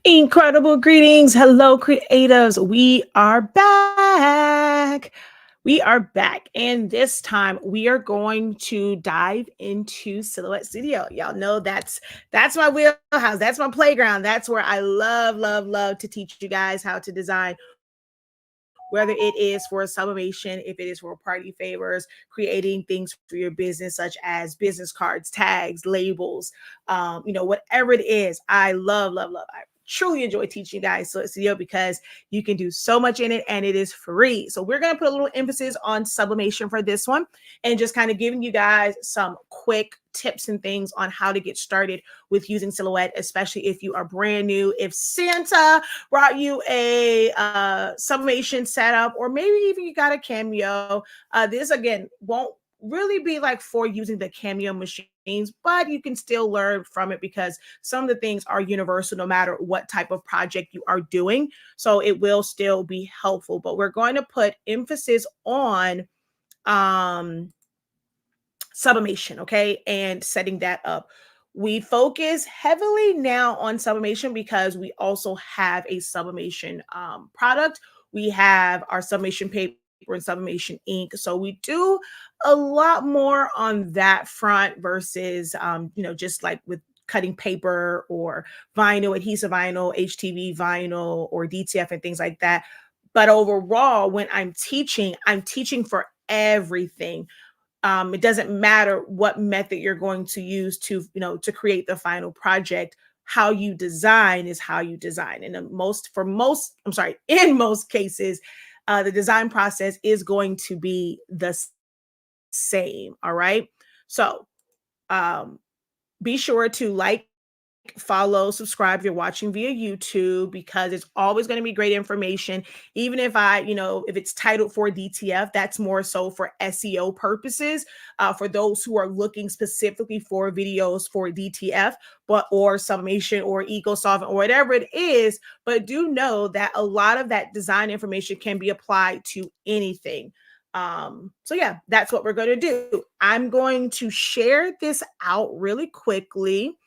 Incredible greetings. Hello, creatives. We are back. We are back. And this time we are going to dive into Silhouette Studio. Y'all know that's my wheelhouse. That's my playground. That's where I love to teach you guys how to design, whether it is for sublimation, if it is for party favors, creating things for your business, such as business cards, tags, labels, whatever it is. I love. I truly enjoy teaching you guys Studio because you can do so much in it and it is free. So we're going to put a little emphasis on sublimation for this one and just kind of giving you guys some quick tips and things on how to get started with using Silhouette, especially if you are brand new. If Santa brought you a sublimation setup, or maybe even you got a Cameo, this again won't really be like for using the Cameo machines, but you can still learn from it because some of the things are universal no matter what type of project you are doing. So it will still be helpful, but we're going to put emphasis on sublimation, okay, and setting that up. We focus heavily now on sublimation because we also have a sublimation product. We have our sublimation paper and sublimation ink. So we do a lot more on that front versus, just like with cutting paper or vinyl, adhesive vinyl, HTV vinyl, or DTF and things like that. But overall, when I'm teaching for everything. It doesn't matter what method you're going to use to create the final project. How you design is how you design. And in most cases, the design process is going to be the same. All right. So be sure to follow, subscribe if you're watching via YouTube, because it's always going to be great information. Even if if it's titled for DTF, that's more so for SEO purposes, for those who are looking specifically for videos for DTF, or sublimation or eco solvent or whatever it is. But do know that a lot of that design information can be applied to anything. So yeah, that's what we're going to do. I'm going to share this out really quickly.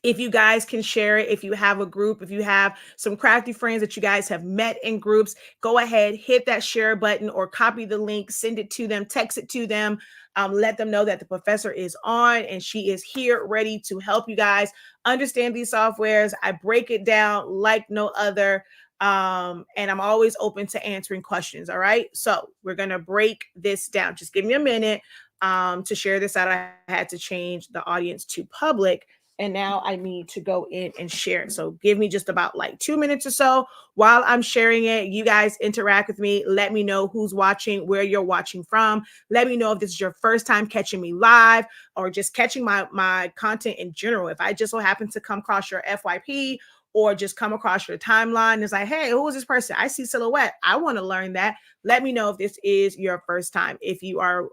If you guys can share it, if you have a group, if you have some crafty friends that you guys have met in groups, go ahead, hit that share button or copy the link, send it to them, text it to them. Let them know that the professor is on and she is here ready to help you guys understand these softwares. I break it down like no other. And I'm always open to answering questions. All right. So we're going to break this down. Just give me a minute to share this out. I had to change the audience to public. And now I need to go in and share it. So give me just about like 2 minutes or so while I'm sharing it. You guys interact with me. Let me know who's watching, where you're watching from. Let me know if this is your first time catching me live or just catching my content in general. If I just so happen to come across your FYP or just come across your timeline, it's like, hey, who is this person? I see Silhouette. I want to learn that. Let me know if this is your first time. If you are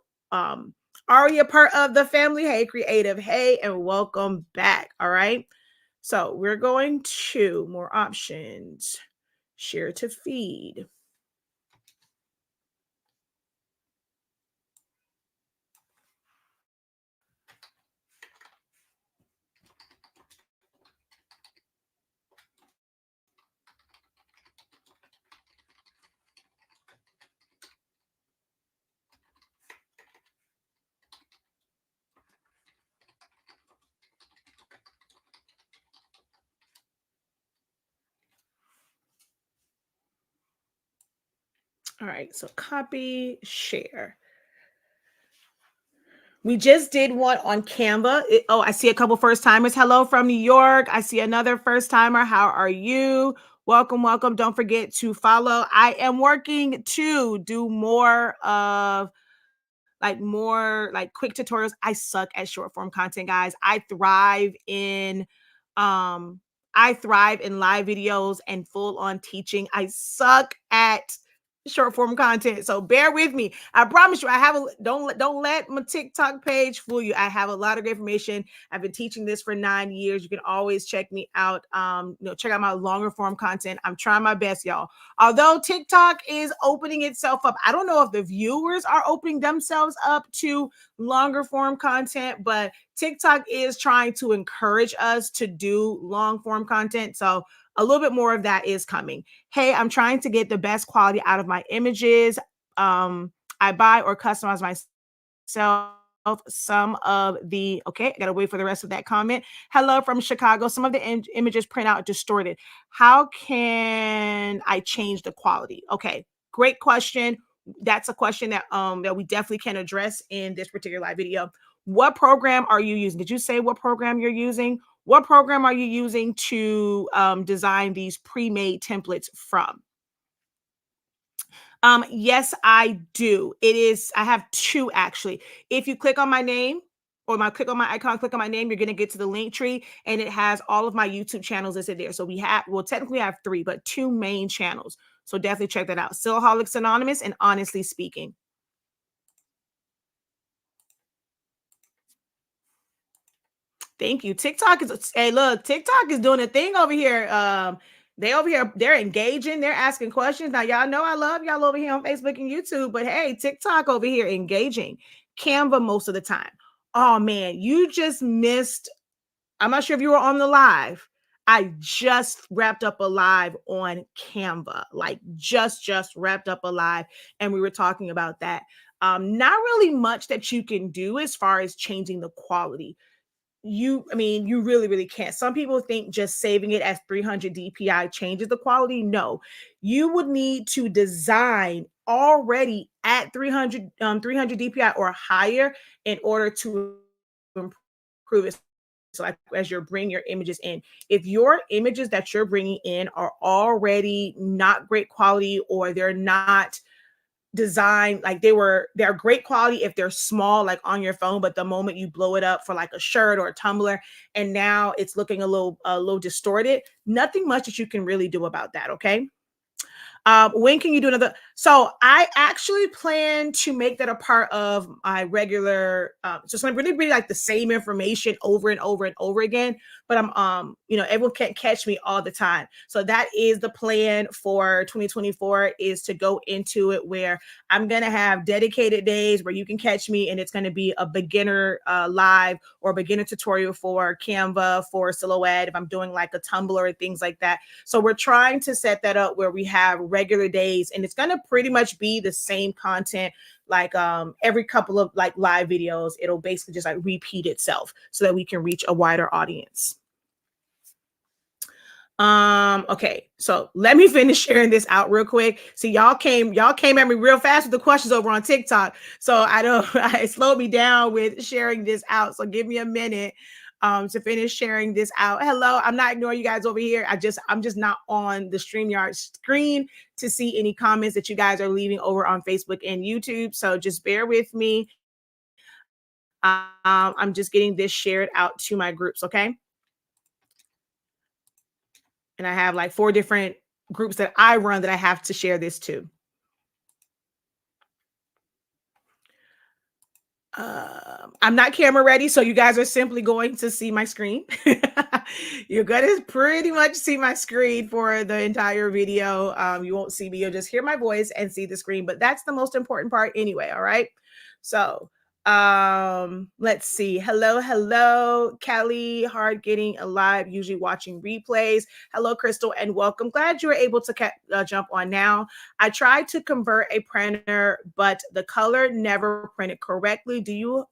already a part of the family, hey, creative, hey, and welcome back. All right. So we're going to more options, share to feed. All right, so copy, share. We just did one on Canva. I see a couple first timers. Hello from New York. I see another first timer. How are you? Welcome. Don't forget to follow. I am working to do more quick tutorials. I suck at short form content, guys. I thrive in live videos and full on teaching. I suck at short form content. So bear with me. I promise you, I have a don't let my TikTok page fool you. I have a lot of great information. I've been teaching this for 9 years. You can always check me out. Check out my longer form content. I'm trying my best, y'all. Although TikTok is opening itself up, I don't know if the viewers are opening themselves up to longer form content, but TikTok is trying to encourage us to do long form content. So a little bit more of that is coming. Hey, I'm trying to get the best quality out of my images. I buy or customize myself some of the, okay, I gotta wait for the rest of that comment. Hello from Chicago. Some of the images print out distorted. How can I change the quality? Okay, great question. That's a question that we definitely can address in this particular live video. What program are you using? Did you say what program you're using? What program are you using to design these pre-made templates from? Yes, I do. I have two actually. If you click on my name or click on my icon, click on my name, you're going to get to the link tree and it has all of my YouTube channels listed there. So technically have three, but two main channels. So definitely check that out. Sillaholics Anonymous and Honestly Speaking. Thank you. TikTok is doing a thing over here. They're engaging, they're asking questions. Now, y'all know I love y'all over here on Facebook and YouTube, but hey, TikTok over here engaging. Canva most of the time. Oh man, you just missed. I'm not sure if you were on the live. I just wrapped up a live on Canva, like just wrapped up a live, and we were talking about that. Not really much that you can do as far as changing the quality. You really can't. Some people think just saving it as 300 DPI changes the quality. No, you would need to design already at 300 DPI or higher in order to improve it. So like as you're bringing your images in, if your images that you're bringing in are already not great quality or they're not design, like they're great quality if they're small, like on your phone, but the moment you blow it up for like a shirt or a tumbler and now it's looking a little distorted, nothing much that you can really do about that. Okay. When can you do another? So I actually plan to make that a part of my regular. So it's really, really like the same information over and over and over again. But everyone can't catch me all the time. So that is the plan for 2024 is to go into it where I'm going to have dedicated days where you can catch me and it's going to be a beginner live or beginner tutorial for Canva, for Silhouette, if I'm doing like a Tumblr and things like that. So we're trying to set that up where we have regular days and it's going to pretty much be the same content. Like every couple of like live videos, it'll basically just like repeat itself so that we can reach a wider audience. Okay, so let me finish sharing this out real quick. See, y'all came at me real fast with the questions over on TikTok. So it slowed me down with sharing this out. So give me a minute to finish sharing this out. Hello, I'm not ignoring you guys over here. I'm just not on the StreamYard screen to see any comments that you guys are leaving over on Facebook and YouTube. So just bear with me. I'm just getting this shared out to my groups, okay? And I have like 4 different groups that I run that I have to share this to. I'm not camera ready, so you guys are simply going to see my screen. You're going to pretty much see my screen for the entire video. You won't see me. You'll just hear my voice and see the screen, but that's the most important part anyway, all right? So let's see. Hello Kelly, hard getting alive, usually watching replays. Hello Crystal, and welcome. Glad you were able to jump on now. I tried to convert a printer, but the color never printed correctly. Do you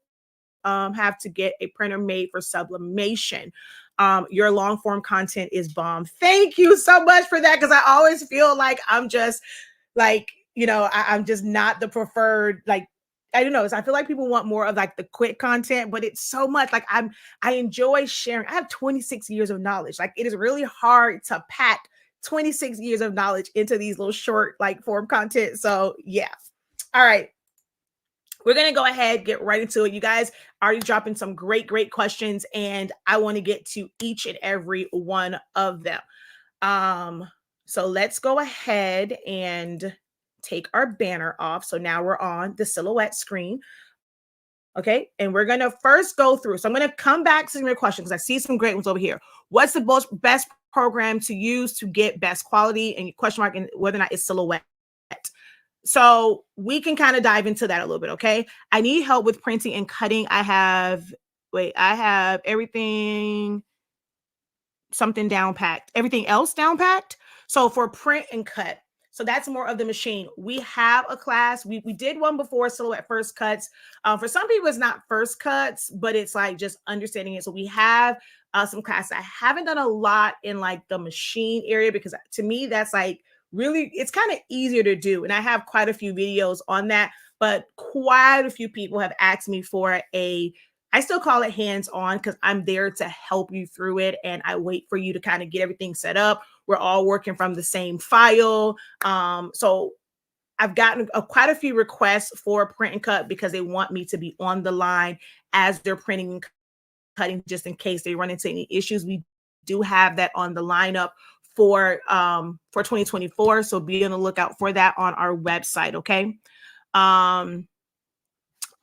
have to get a printer made for sublimation? Your long form content is bomb. Thank you so much for that, because I always feel like I'm just like, I'm just not the preferred, like, I don't know. I feel like people want more of like the quick content, but it's so much like I enjoy sharing. I have 26 years of knowledge. Like it is really hard to pack 26 years of knowledge into these little short like form content. So yeah. All right. We're going to go ahead, get right into it. You guys already dropping some great questions, and I want to get to each and every one of them. So let's go ahead and take our banner off. So now we're on the Silhouette screen. Okay. And we're going to first go through. So I'm going to come back to some of your questions because I see some great ones over here. What's the best program to use to get best quality, and question mark, and whether or not it's Silhouette. So we can kind of dive into that a little bit. Okay. I need help with printing and cutting. I have everything, something down packed, everything else down packed. So for print and cut, so that's more of the machine. We have a class. We did one before, Silhouette First Cuts. For some people, it's not first cuts, but it's like just understanding it. So we have some classes. I haven't done a lot in like the machine area because to me, that's like really, it's kind of easier to do. And I have quite a few videos on that, but quite a few people have asked me for I still call it hands-on because I'm there to help you through it. And I wait for you to kind of get everything set up. We're all working from the same file. So I've gotten quite a few requests for print and cut because they want me to be on the line as they're printing and cutting, just in case they run into any issues. We do have that on the lineup for 2024. So be on the lookout for that on our website. Okay. All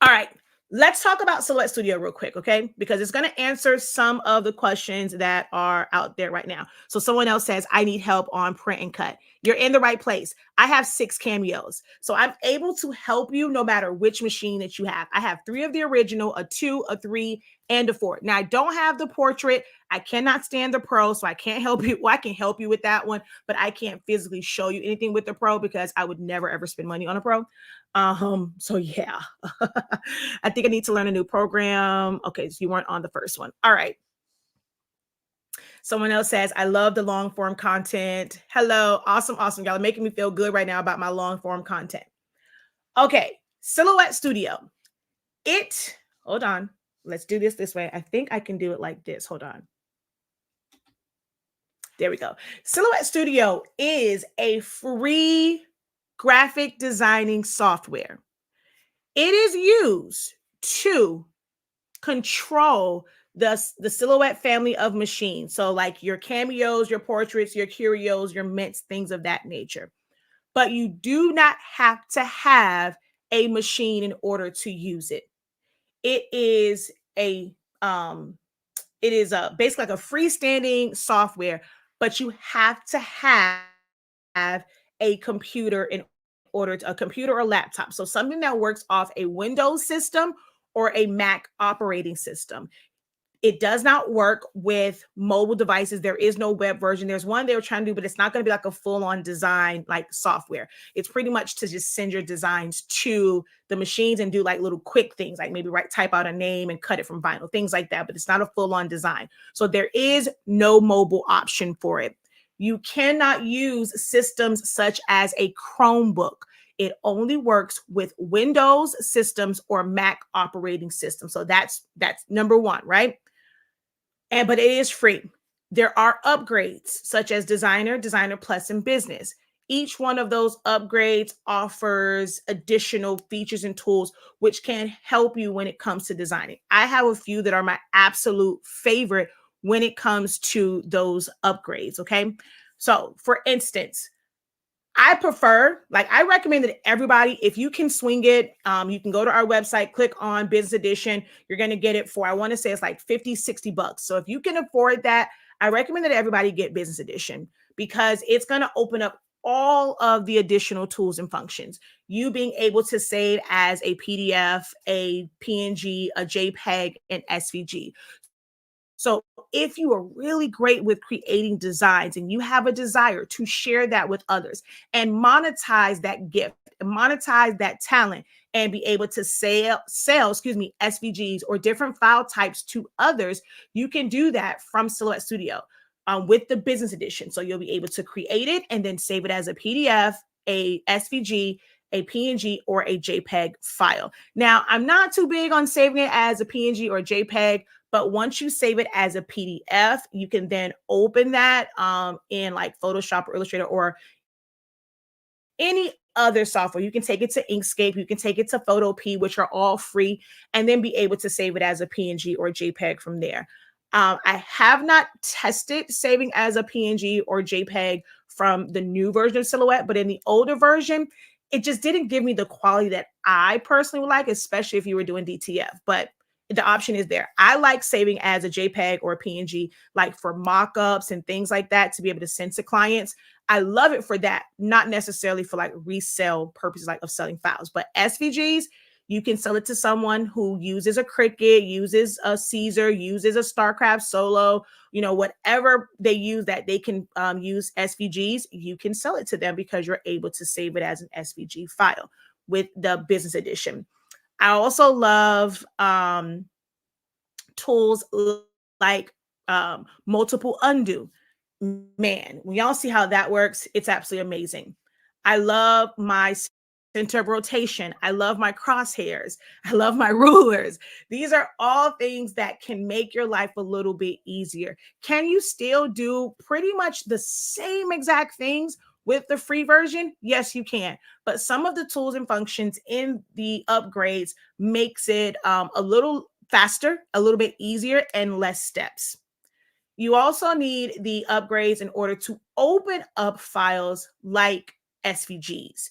right. Let's talk about Silhouette Studio real quick, okay? Because it's going to answer some of the questions that are out there right now. So someone else says, I need help on print and cut. You're in the right place. I have 6 cameos. So I'm able to help you no matter which machine that you have. I have 3 of the original, a 2, a 3, and a 4. Now, I don't have the portrait. I cannot stand the Pro, so I can't help you. Well, I can help you with that one, but I can't physically show you anything with the Pro because I would never, ever spend money on a Pro. So yeah, I think I need to learn a new program. Okay, so you weren't on the first one. All right. Someone else says, I love the long form content. Hello. Awesome. Awesome. Y'all are making me feel good right now about my long form content. Okay. Silhouette Studio. Hold on. Let's do this way. I think I can do it like this. Hold on. There we go. Silhouette Studio is a free graphic designing software. It is used to control the Silhouette family of machines. So like your cameos, your portraits, your curios, your mints, things of that nature. But you do not have to have a machine in order to use it. It is basically like a freestanding software, but you have to have a computer in order to a computer or laptop. So something that works off a Windows system or a Mac operating system. It does not work with mobile devices. There is no web version. There's one they were trying to do, but it's not going to be like a full-on design like software. It's pretty much to just send your designs to the machines and do like little quick things, like maybe type out a name and cut it from vinyl, things like that. But it's not a full-on design. So there is no mobile option for it. You cannot use systems such as a Chromebook. It only works with Windows systems or Mac operating systems. So that's number one, right? But it is free. There are upgrades such as Designer, Designer Plus, and Business. Each one of those upgrades offers additional features and tools which can help you when it comes to designing. I have a few that are my absolute favorite when it comes to those upgrades, okay? So for instance, I recommend that everybody, if you can swing it, you can go to our website, click on Business Edition. You're going to get it for, I want to say it's like $50-$60. So if you can afford that, I recommend that everybody get Business Edition because it's going to open up all of the additional tools and functions. You being able to save as a PDF, a PNG, a JPEG, and SVG. So if you are really great with creating designs and you have a desire to share that with others and monetize that gift and monetize that talent and be able to sell SVGs or different file types to others, you can do that from Silhouette Studio with the Business Edition. So you'll be able to create it and then save it as a PDF, a SVG, a PNG, or a JPEG file. Now, I'm not too big on saving it as a PNG or a JPEG, but once you save it as a PDF, you can then open that in like Photoshop or Illustrator or any other software. You can take it to Inkscape, you can take it to Photopea, which are all free, and then be able to save it as a PNG or JPEG from there. I have not tested saving as a PNG or JPEG from the new version of Silhouette, but in the older version, it just didn't give me the quality that I personally would like, especially if you were doing DTF. But the option is there. I like saving as a JPEG or a PNG, like for mock-ups and things like that, to be able to send to clients. I love it for that, not necessarily for like resale purposes, like of selling files. But SVGs, you can sell it to someone who uses a Cricut, uses a Caesar, uses a StarCraft Solo, whatever they use that they can use SVGs, you can sell it to them because you're able to save it as an SVG file with the business edition. I also love tools like multiple undo. Man, when y'all see how that works, it's absolutely amazing. I love my center of rotation. I love my crosshairs. I love my rulers. These are all things that can make your life a little bit easier. Can you still do pretty much the same exact things with the free version? Yes, you can. But some of the tools and functions in the upgrades makes it a little faster, a little bit easier, and less steps. You also need the upgrades in order to open up files like SVGs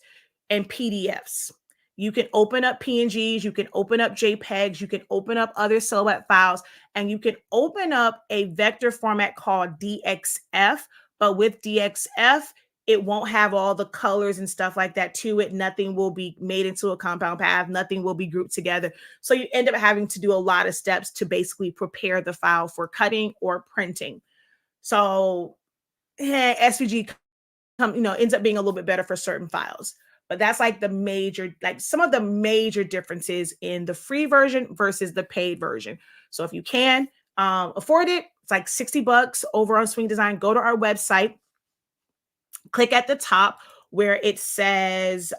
and PDFs. You can open up PNGs, you can open up JPEGs, you can open up other Silhouette files, and you can open up a vector format called DXF. But with DXF, it won't have all the colors and stuff like that to it. Nothing will be made into a compound path. Nothing will be grouped together. So you end up having to do a lot of steps to basically prepare the file for cutting or printing. So SVG ends up being a little bit better for certain files. But that's like some of the major differences in the free version versus the paid version. So if you can afford it, it's like $60 over on Swing Design. Go to our website, click at the top where it says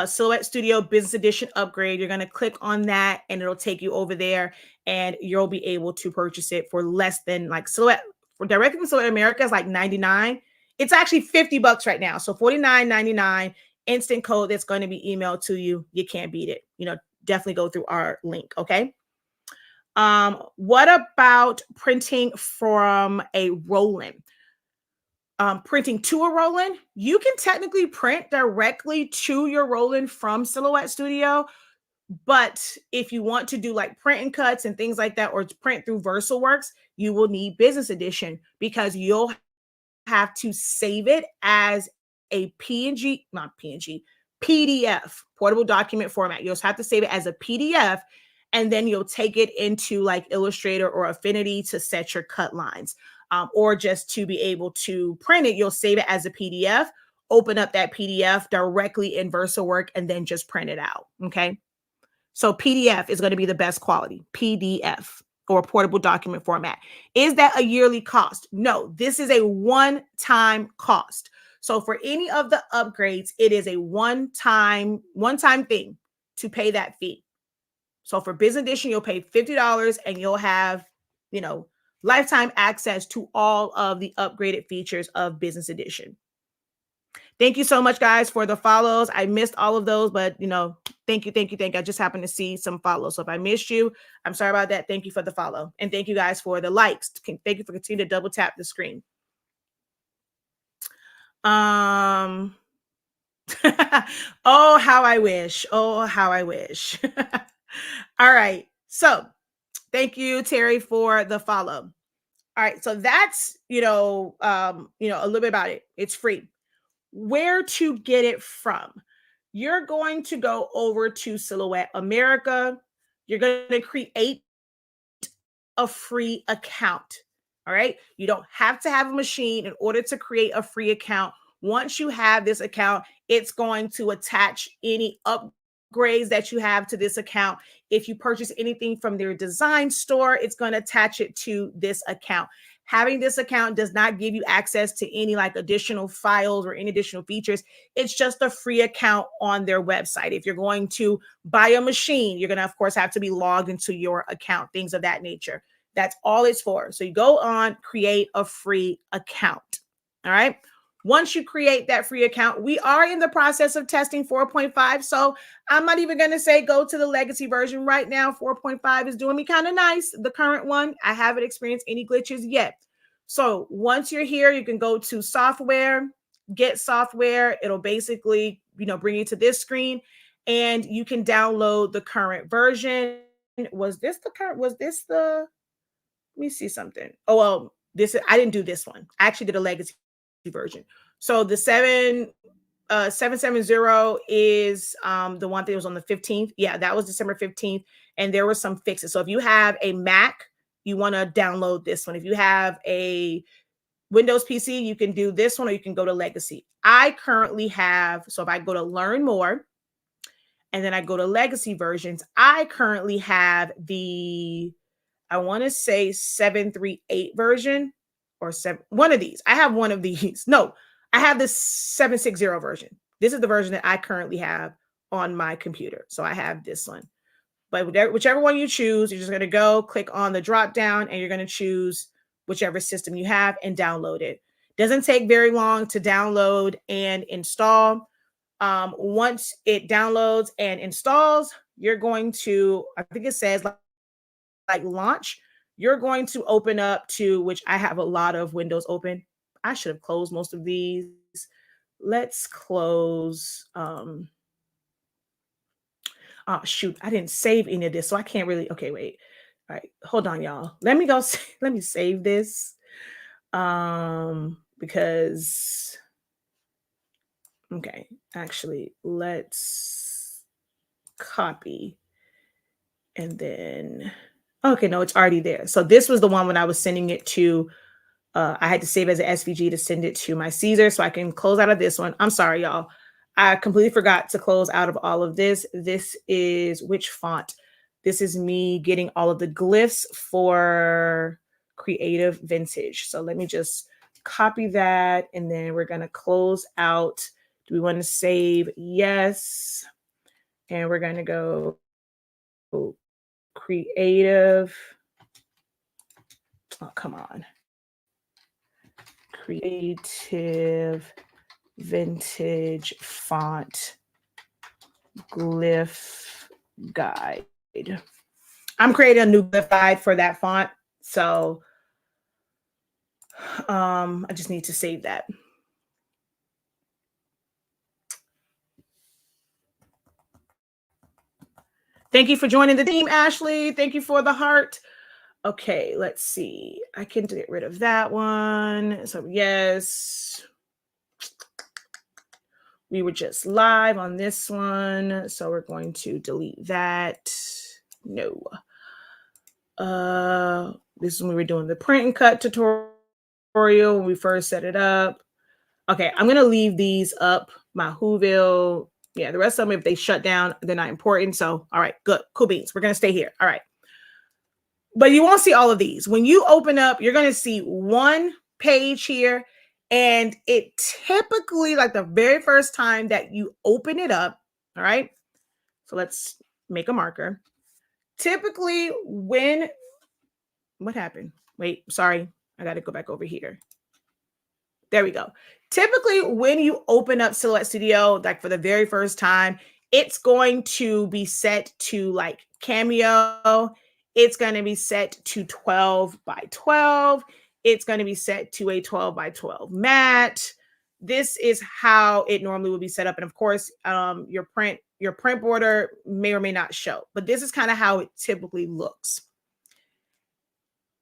Silhouette Studio Business Edition Upgrade. You're going to click on that and it'll take you over there and you'll be able to purchase it for less than like Silhouette. For directly from Silhouette America is like $99. It's actually $50 right now. So $49.99 instant code that's going to be emailed to you. You can't beat it. Definitely go through our link. Okay. What about printing from a roll-in? Printing to a roll-in, you can technically print directly to your roll-in from Silhouette Studio. But if you want to do like print and cuts and things like that, or print through VersaWorks, you will need Business Edition because you'll have to save it as a PDF, portable document format. You'll have to save it as a PDF, and then you'll take it into like Illustrator or Affinity to set your cut lines. Or just to be able to print it, you'll save it as a PDF, open up that PDF directly in VersaWorks, and then just print it out. Okay. So PDF is going to be the best quality, PDF or portable document format. Is that a yearly cost? No, this is a one-time cost. So for any of the upgrades, it is a one-time thing to pay that fee. So for Business Edition, you'll pay $50 and you'll have, lifetime access to all of the upgraded features of Business Edition. Thank you so much, guys, for the follows. I missed all of those, but thank you. I just happened to see some follows. So if I missed you, I'm sorry about that. Thank you for the follow. And thank you guys for the likes. Thank you for continuing to double tap the screen. Oh, how I wish. Oh, how I wish. All right. So thank you, Terry, for the follow. All right. So that's, a little bit about it. It's free. Where to get it from? You're going to go over to Silhouette America. You're going to create a free account. All right. You don't have to have a machine in order to create a free account. Once you have this account, it's going to attach any upgrades that you have to this account. If you purchase anything from their design store, it's going to attach it to this account. Having this account does not give you access to any like additional files or any additional features. It's just a free account on their website. If you're going to buy a machine, you're going to, of course, have to be logged into your account, things of that nature. That's all it's for. So you go on, create a free account. All right. Once you create that free account, we are in the process of testing 4.5. So I'm not even going to say go to the legacy version right now. 4.5 is doing me kind of nice. The current one, I haven't experienced any glitches yet. So once you're here, you can go to software, get software, it'll basically, bring you to this screen, and you can download the current version. Let me see something. Oh, well, I didn't do this one. I actually did a legacy version. So the 770 is the one that was on the 15th. Yeah, that was December 15th. And there were some fixes. So if you have a Mac, you want to download this one. If you have a Windows PC, you can do this one, or you can go to legacy. I currently have, so if I go to learn more and then I go to legacy versions, I currently have I want to say 738 version or one of these. I have one of these. No, I have the 760 version. This is the version that I currently have on my computer. So I have this one. But whichever one you choose, you're just going to go click on the drop down and you're going to choose whichever system you have and download it. Doesn't take very long to download and install. Once it downloads and installs, you're going to, I think it says like launch, you're going to open up to, which I have a lot of windows open. I should have closed most of these. Let's close. Oh, shoot, I didn't save any of this, so I can't really. Okay, wait. All right, hold on, y'all. Let me go. Let me save this. Because. Okay, actually, let's copy. And then, okay, no, it's already there. So this was the one when I was sending it to, I had to save as an SVG to send it to my Caesar, so I can close out of this one. I'm sorry, y'all. I completely forgot to close out of all of this. This is which font? This is me getting all of the glyphs for Creative Vintage. So let me just copy that, and then we're going to close out. Do we want to save? Yes. And we're going to go Creative. Oh, come on. Creative Vintage Font Glyph Guide. I'm creating a new glyph guide for that font. So I just need to save that. Thank you for joining the team, Ashley. Thank you for the heart. Okay, let's see. I can get rid of that one. So yes. We were just live on this one. So we're going to delete that. No. This is when we were doing the print and cut tutorial when we first set it up. Okay, I'm going to leave these up. My Whoville. Yeah, the rest of them, if they shut down, they're not important. So, all right, good. Cool beans. We're going to stay here. All right. But you won't see all of these. When you open up, you're going to see one page here. And it typically, like the very first time that you open it up, all right? So let's make a marker. Typically what happened? Wait, sorry. I got to go back over here. There we go. Typically, when you open up Silhouette Studio, like for the very first time, it's going to be set to like Cameo. It's going to be set to 12 by 12. It's going to be set to a 12 by 12 mat. This is how it normally would be set up. And of course, your print border may or may not show, but this is kind of how it typically looks.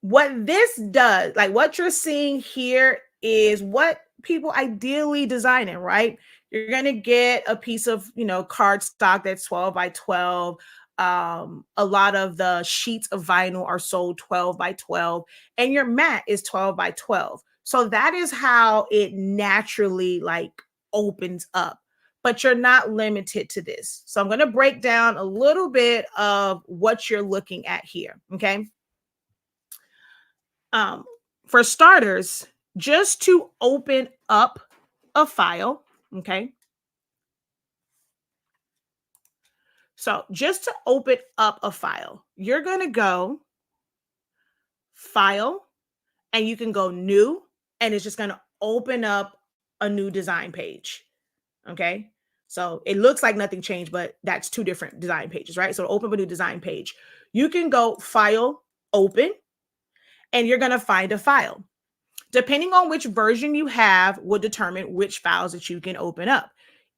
What this does, like what you're seeing here, is what people ideally design in, right? You're going to get a piece of, card stock that's 12 by 12. A lot of the sheets of vinyl are sold 12 by 12, and your mat is 12 by 12. So that is how it naturally like opens up, but you're not limited to this. So I'm going to break down a little bit of what you're looking at here. Okay. For starters, just to open up a file, okay? So just to open up a file, you're going to go File, and you can go New, and it's just going to open up a new design page, okay? So it looks like nothing changed, but that's two different design pages, right? So open a new design page. You can go File, Open, and you're going to find a file. Depending on which version you have will determine which files that you can open up.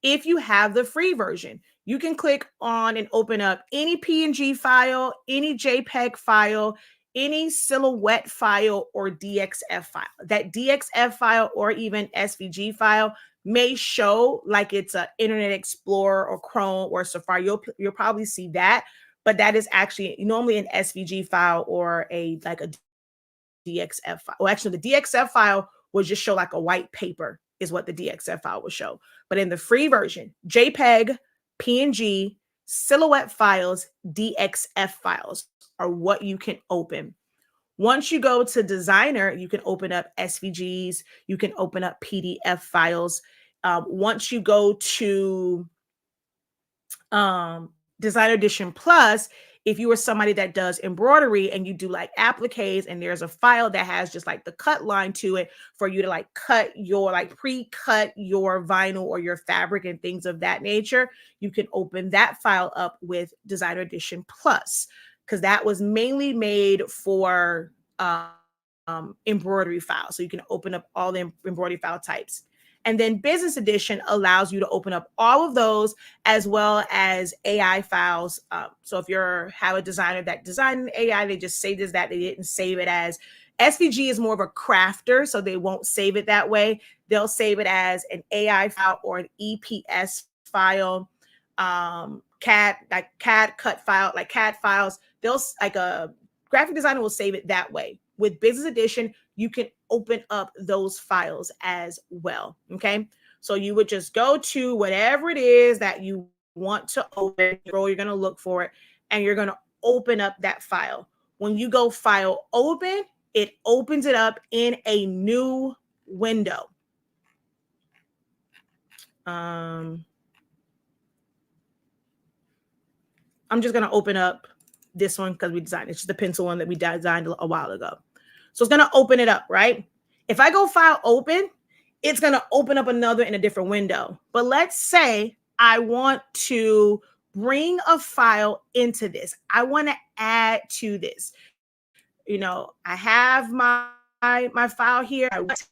If you have the free version, you can click on and open up any PNG file, any JPEG file, any silhouette file, or DXF file. That DXF file or even SVG file may show like it's a Internet Explorer or Chrome or Safari. You'll probably see that, but that is actually normally an SVG file or a DXF file. Well, actually, the DXF file will just show like a white paper is what the DXF file will show. But in the free version, JPEG, PNG, silhouette files, DXF files are what you can open. Once you go to Designer, you can open up SVGs, you can open up PDF files. Once you go to Designer Edition Plus, if you are somebody that does embroidery and you do like appliques and there's a file that has just like the cut line to it for you to like cut your like pre-cut your vinyl or your fabric and things of that nature, you can open that file up with Designer Edition Plus, because that was mainly made for embroidery files. So you can open up all the embroidery file types. And then Business Edition allows you to open up all of those as well as AI files. So if you have a designer that designed AI, they just saved as that. They didn't save it as SVG is more of a crafter, so they won't save it that way. They'll save it as an AI file or an EPS file, CAD cut file, like CAD files. They'll like a graphic designer will save it that way. With Business Edition, you can open up those files as well. Okay. So you would just go to whatever it is that you want to open, you're going to look for it, and you're going to open up that file. When you go File Open, it opens it up in a new window. I'm just going to open up this one because we designed it's just the pencil one that we designed a while ago. So it's going to open it up, right? If I go File Open, it's going to open up another in a different window. But let's say I want to bring a file into this. I want to add to this. You know, I have my file here. I want to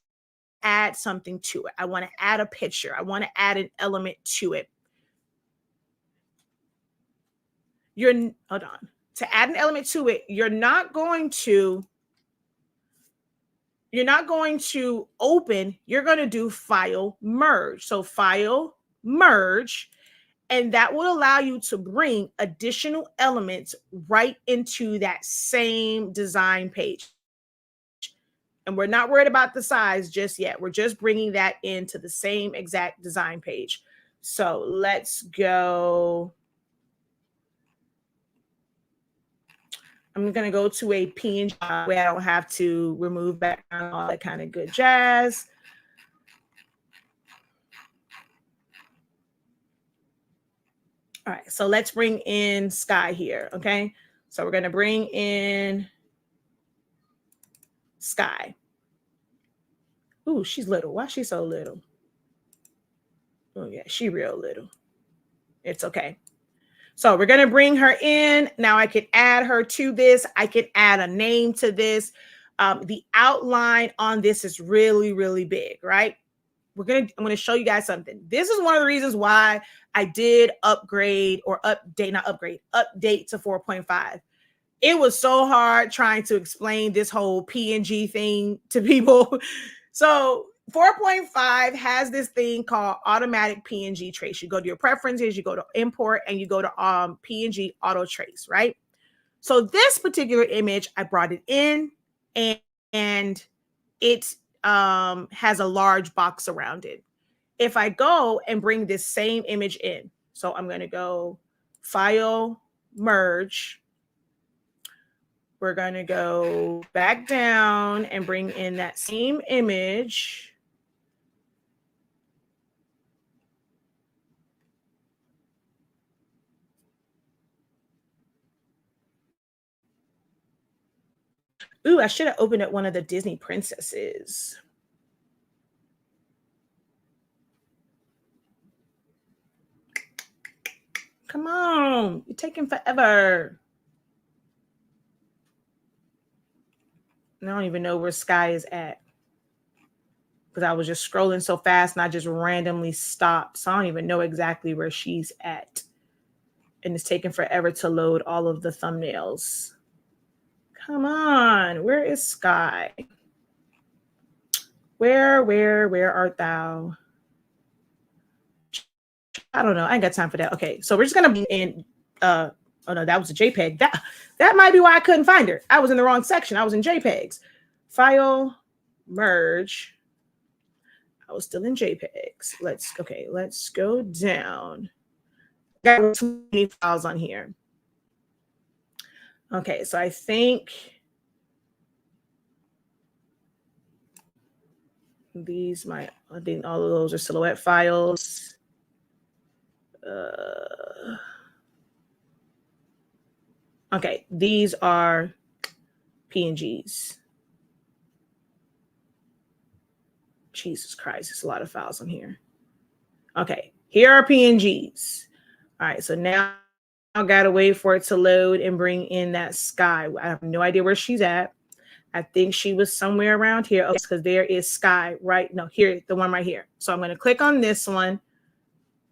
add something to it. I want to add a picture. I want to add an element to it. Hold on. To add an element to it, you're not going to open, you're going to do File Merge. So File Merge, and that will allow you to bring additional elements right into that same design page. And we're not worried about the size just yet. We're just bringing that into the same exact design page. So let's go. I'm going to go to a PNG where I don't have to remove background, all that kind of good jazz. All right, so let's bring in Sky here, okay? So we're going to bring in Sky. Ooh, she's little. Why is she so little? Oh, yeah, she real little. It's okay. So we're going to bring her in. Now I can add her to this. I can add a name to this. The outline on this is really, really big, right? I'm going to show you guys something. This is one of the reasons why I did update to 4.5. It was so hard trying to explain this whole PNG thing to people. So 4.5 has this thing called automatic PNG trace. You go to your preferences, you go to import, and you go to PNG auto trace, right? So this particular image, I brought it in, and it has a large box around it. If I go and bring this same image in, so I'm going to go File Merge. We're going to go back down and bring in that same image. Ooh, I should have opened up one of the Disney princesses. Come on, you're taking forever. I don't even know where Sky is at. because I was just scrolling so fast and I just randomly stopped. So I don't even know exactly where she's at. And it's taking forever to load all of the thumbnails. Come on, where is Sky? Where art thou? I don't know. I ain't got time for that. Okay, so we're just gonna be in. Oh no, that was a JPEG. That might be why I couldn't find her. I was in the wrong section. I was in JPEGs. File, merge. I was still in JPEGs. Let's go down. Got too many files on here. Okay, so I think I think all of those are silhouette files. Okay, these are PNGs. Jesus Christ, there's a lot of files on here. Okay, here are PNGs. All right, so now I gotta wait for it to load and bring in that Sky. I have no idea where she's at. I think she was somewhere around here. Okay, because there is Sky right. No, here, the one right here. So I'm gonna click on this one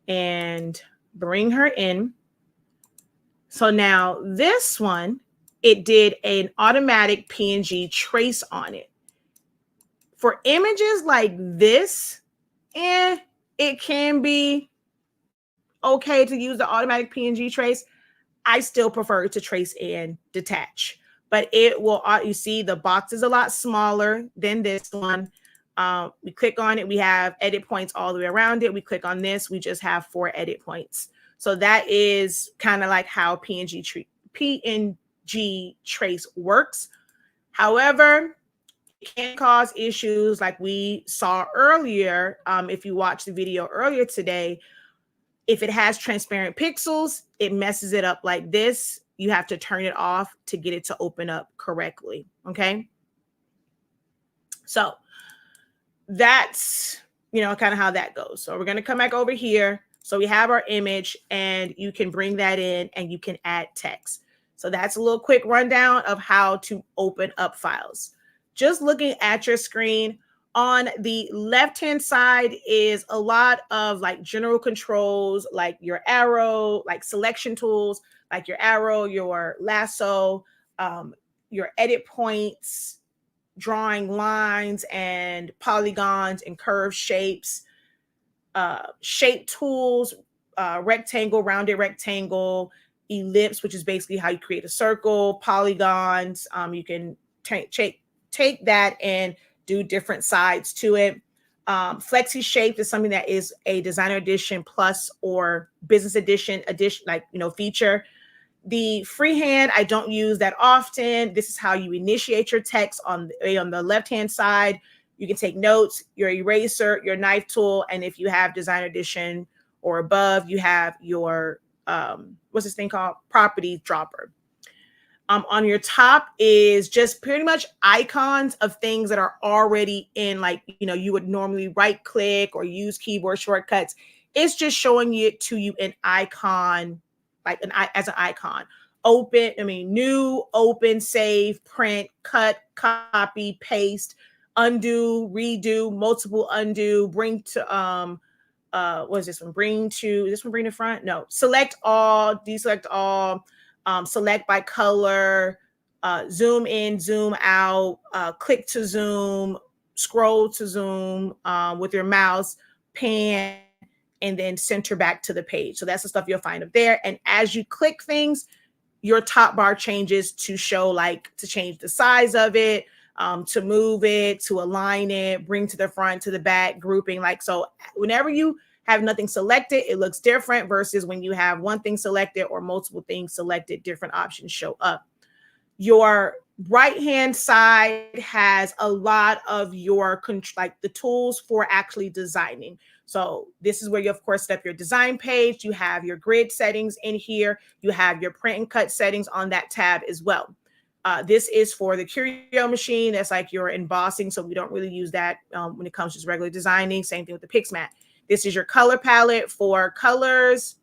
and bring her in. So now this one, it did an automatic PNG trace on it. For images like this, it can be okay to use the automatic PNG trace. I still prefer to trace and detach, but it will, you see the box is a lot smaller than this one. We click on it, we have edit points all the way around it. We click on this, we just have 4 edit points. So that is kind of like how PNG trace works. However, it can cause issues like we saw earlier. If you watched the video earlier today, if it has transparent pixels, it messes it up like this. You have to turn it off to get it to open up correctly. Okay. So that's, kind of how that goes. So we're going to come back over here. So we have our image and you can bring that in and you can add text. So that's a little quick rundown of how to open up files. Just looking at your screen, on the left-hand side is a lot of like general controls, like your arrow, like selection tools, like your arrow, your lasso, your edit points, drawing lines and polygons and curved shapes, shape tools, rectangle, rounded rectangle, ellipse, which is basically how you create a circle, polygons. You can take that and do different sides to it. Flexi shape is something that is a designer edition plus or business edition, feature. The freehand, I don't use that often. This is how you initiate your text on the left-hand side. You can take notes, your eraser, your knife tool, and if you have designer edition or above, you have your, what's this thing called? Property dropper. On your top is just pretty much icons of things that are already in, like, you would normally right click or use keyboard shortcuts. It's just showing it to you an icon, as an icon. New, open, save, print, cut, copy, paste, undo, redo, multiple undo, bring to, what is this one? Bring to front? No, select all, deselect all, select by color, zoom in, zoom out, click to zoom, scroll to zoom with your mouse, pan, and then center back to the page. So that's the stuff you'll find up there. And as you click things, your top bar changes to show, to change the size of it, to move it, to align it, bring to the front, to the back, grouping. So whenever you have nothing selected, it looks different versus when you have one thing selected or multiple things selected, different options show up. Your right-hand side has a lot of your, the tools for actually designing. So this is where you, of course, set up your design page. You have your grid settings in here. You have your print and cut settings on that tab as well. This is for the Curio machine. That's like your embossing. So we don't really use that when it comes to just regular designing. Same thing with the PixMat. This is your color palette for colors,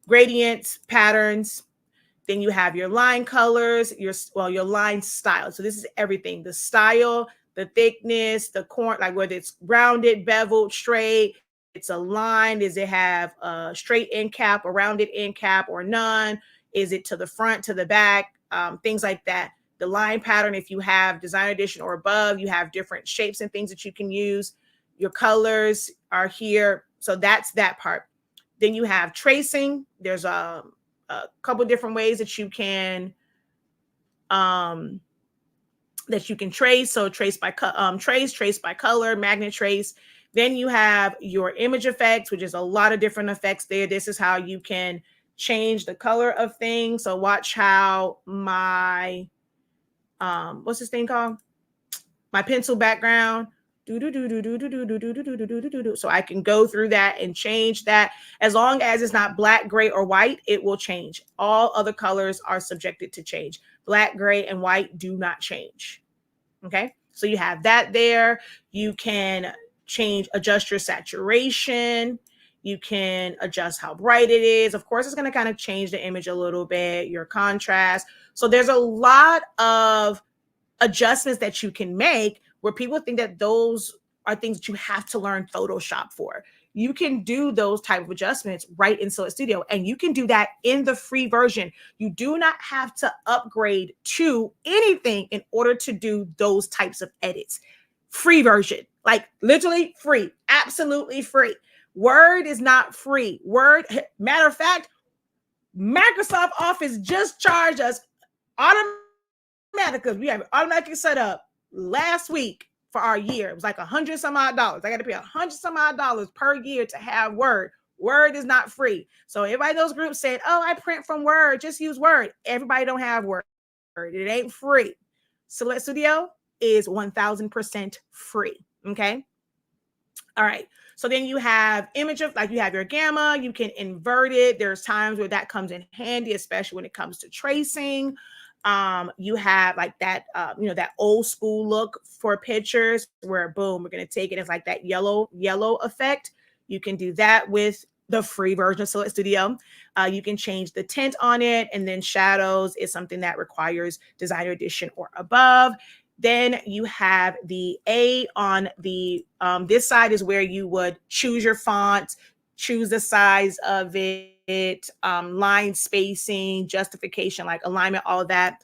gradients, patterns. Then you have your line colors, your line style. So this is everything, the style, the thickness, the corner, like whether it's rounded, beveled, straight, it's a line. Does it have a straight end cap, a rounded end cap, or none? Is it to the front, to the back? Things like that. The line pattern, if you have designer edition or above, you have different shapes and things that you can use. Your colors are here. So that's that part. Then you have tracing. There's a couple different ways that you can trace. So trace by color, magnet trace. Then you have your image effects, which is a lot of different effects there. This is how you can change the color of things. So watch how my what's this thing called? My pencil background. So I can go through that and change that. As long as it's not black, gray, or white, it will change. All other colors are subjected to change. Black, gray, and white do not change. Okay, so you have that there. You can adjust your saturation. You can adjust how bright it is. Of course, it's going to kind of change the image a little bit, your contrast. So there's a lot of adjustments that you can make where people think that those are things that you have to learn Photoshop for. You can do those type of adjustments right in Silhouette Studio, and you can do that in the free version. You do not have to upgrade to anything in order to do those types of edits. Free version, like literally free, absolutely free. Word is not free. Word, matter of fact, Microsoft Office just charged us automatically. We have it automatically set up last week for our year. It was like $100 some odd. I got to pay $100 some odd per year to have Word. Word is not free. So everybody in those groups said, oh, I print from Word, just use Word. Everybody don't have Word. It ain't free. Silhouette Studio is 1000% free. Okay. All right. So then you have you have your gamma, you can invert it. There's times where that comes in handy, especially when it comes to tracing. You have like that, that old school look for pictures where boom, we're going to take it as like that yellow effect. You can do that with the free version of Silhouette Studio. You can change the tint on it, and then shadows is something that requires Designer Edition or above. Then you have the A on the, this side is where you would choose your font, choose the size of it, line spacing, justification, like alignment, all of that.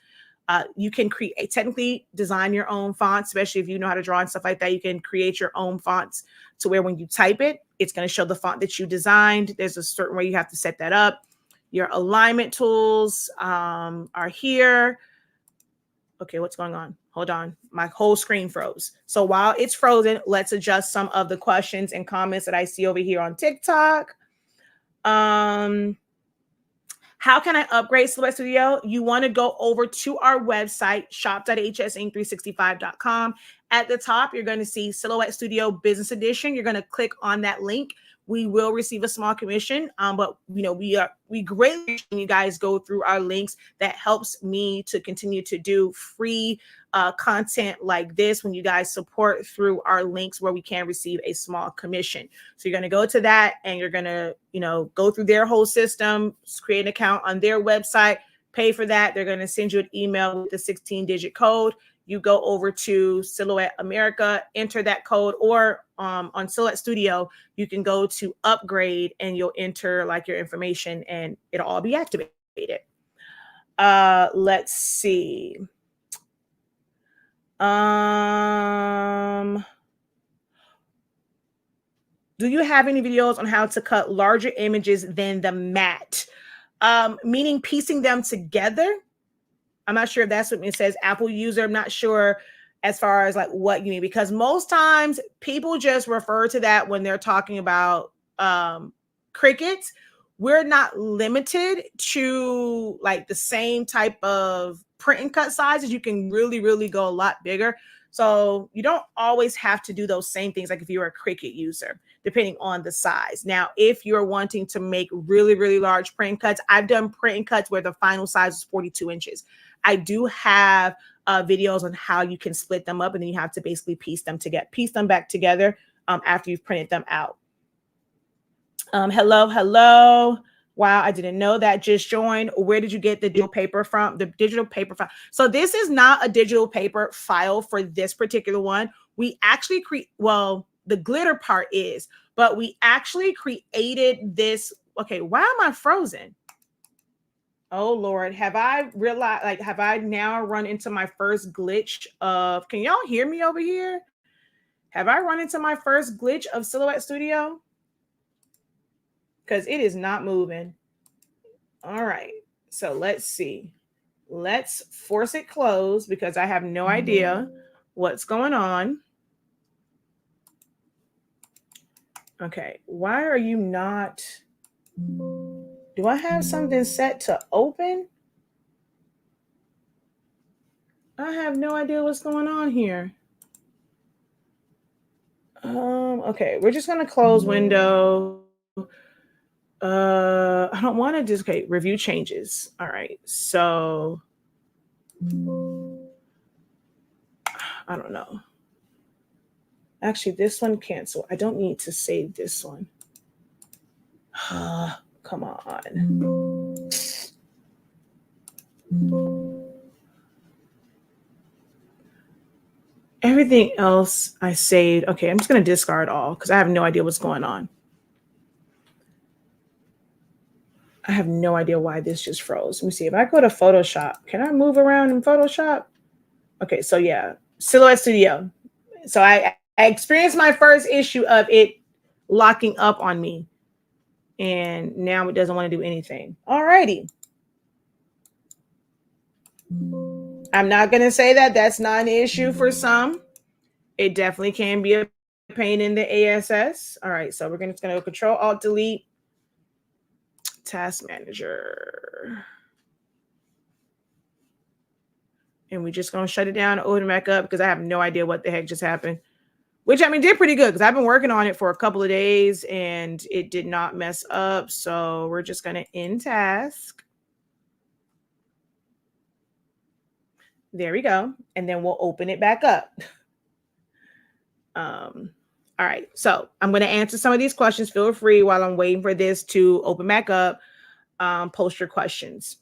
You can technically design your own fonts, especially if you know how to draw and stuff like that. You can create your own fonts to where when you type it, it's going to show the font that you designed. There's a certain way you have to set that up. Your alignment tools are here. Okay, what's going on? Hold on. My whole screen froze. So while it's frozen, let's adjust some of the questions and comments that I see over here on TikTok. How can I upgrade Silhouette Studio? You want to go over to our website, shop.hsink365.com. At the top, you're going to see Silhouette Studio Business Edition. You're going to click on that link. We will receive a small commission, but we greatly appreciate you guys go through our links. That helps me to continue to do free content like this when you guys support through our links where we can receive a small commission. So you're going to go to that and you're going to, go through their whole system, create an account on their website, pay for that. They're going to send you an email with the 16-digit code. You go over to Silhouette America, enter that code, or on Silhouette Studio, you can go to upgrade and you'll enter like your information and it'll all be activated. Let's see. Do you have any videos on how to cut larger images than the mat? Meaning piecing them together? I'm not sure if that's what it says, Apple user. I'm not sure as far as like what you mean, because most times people just refer to that when they're talking about Cricuts. We're not limited to like the same type of print and cut sizes. You can really, really go a lot bigger. So you don't always have to do those same things like if you're a Cricut user, depending on the size. Now, if you're wanting to make really, really large print cuts, I've done print cuts where the final size is 42 inches. I do have videos on how you can split them up, and then you have to basically piece them back together after you've printed them out. Hello. Wow, I didn't know that. Just joined. Where did you get the digital paper from? The digital paper file. So this is not a digital paper file for this particular one. We actually well, the glitter part is, but we actually created this. Okay, why am I frozen? Oh Lord, have I realized, like, have I now run into my first glitch of, can y'all hear me over here? Have I run into my first glitch of Silhouette Studio? Because it is not moving. All right, so let's see. Let's force it closed because I have no idea what's going on. Okay, why are you not? Do I have something set to open? I have no idea what's going on here. Okay, we're just gonna close window. I don't want to just, okay, review changes. All right, so I don't know. Actually, this one cancel. I don't need to save this one. Come on. Everything else I saved. Okay, I'm just going to discard all because I have no idea what's going on. I have no idea why this just froze. Let me see. If I go to Photoshop, can I move around in Photoshop? Okay, so yeah, Silhouette Studio. So I experienced my first issue of it locking up on me. And now it doesn't want to do anything. All righty. I'm not going to say that that's not an issue for some. It definitely can be a pain in the ASS. All right, so we're going to go Control Alt Delete Task Manager. And we're just going to shut it down and open it back up because I have no idea what the heck just happened. Which, I mean, did pretty good because I've been working on it for a couple of days and it did not mess up. So we're just going to end task. There we go. And then we'll open it back up. All right. So I'm going to answer some of these questions. Feel free while I'm waiting for this to open back up. Post your questions.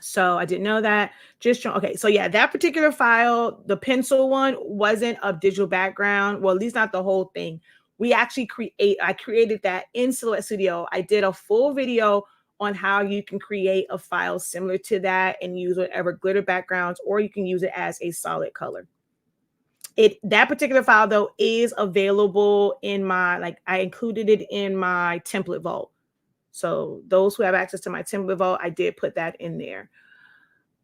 So I didn't know that. Okay. So yeah, that particular file, the pencil one, wasn't a digital background. Well, at least not the whole thing. I created that in Silhouette Studio. I did a full video on how you can create a file similar to that and use whatever glitter backgrounds, or you can use it as a solid color. That particular file though is available in my, I included it in my template vault. So those who have access to my template vault, I did put that in there.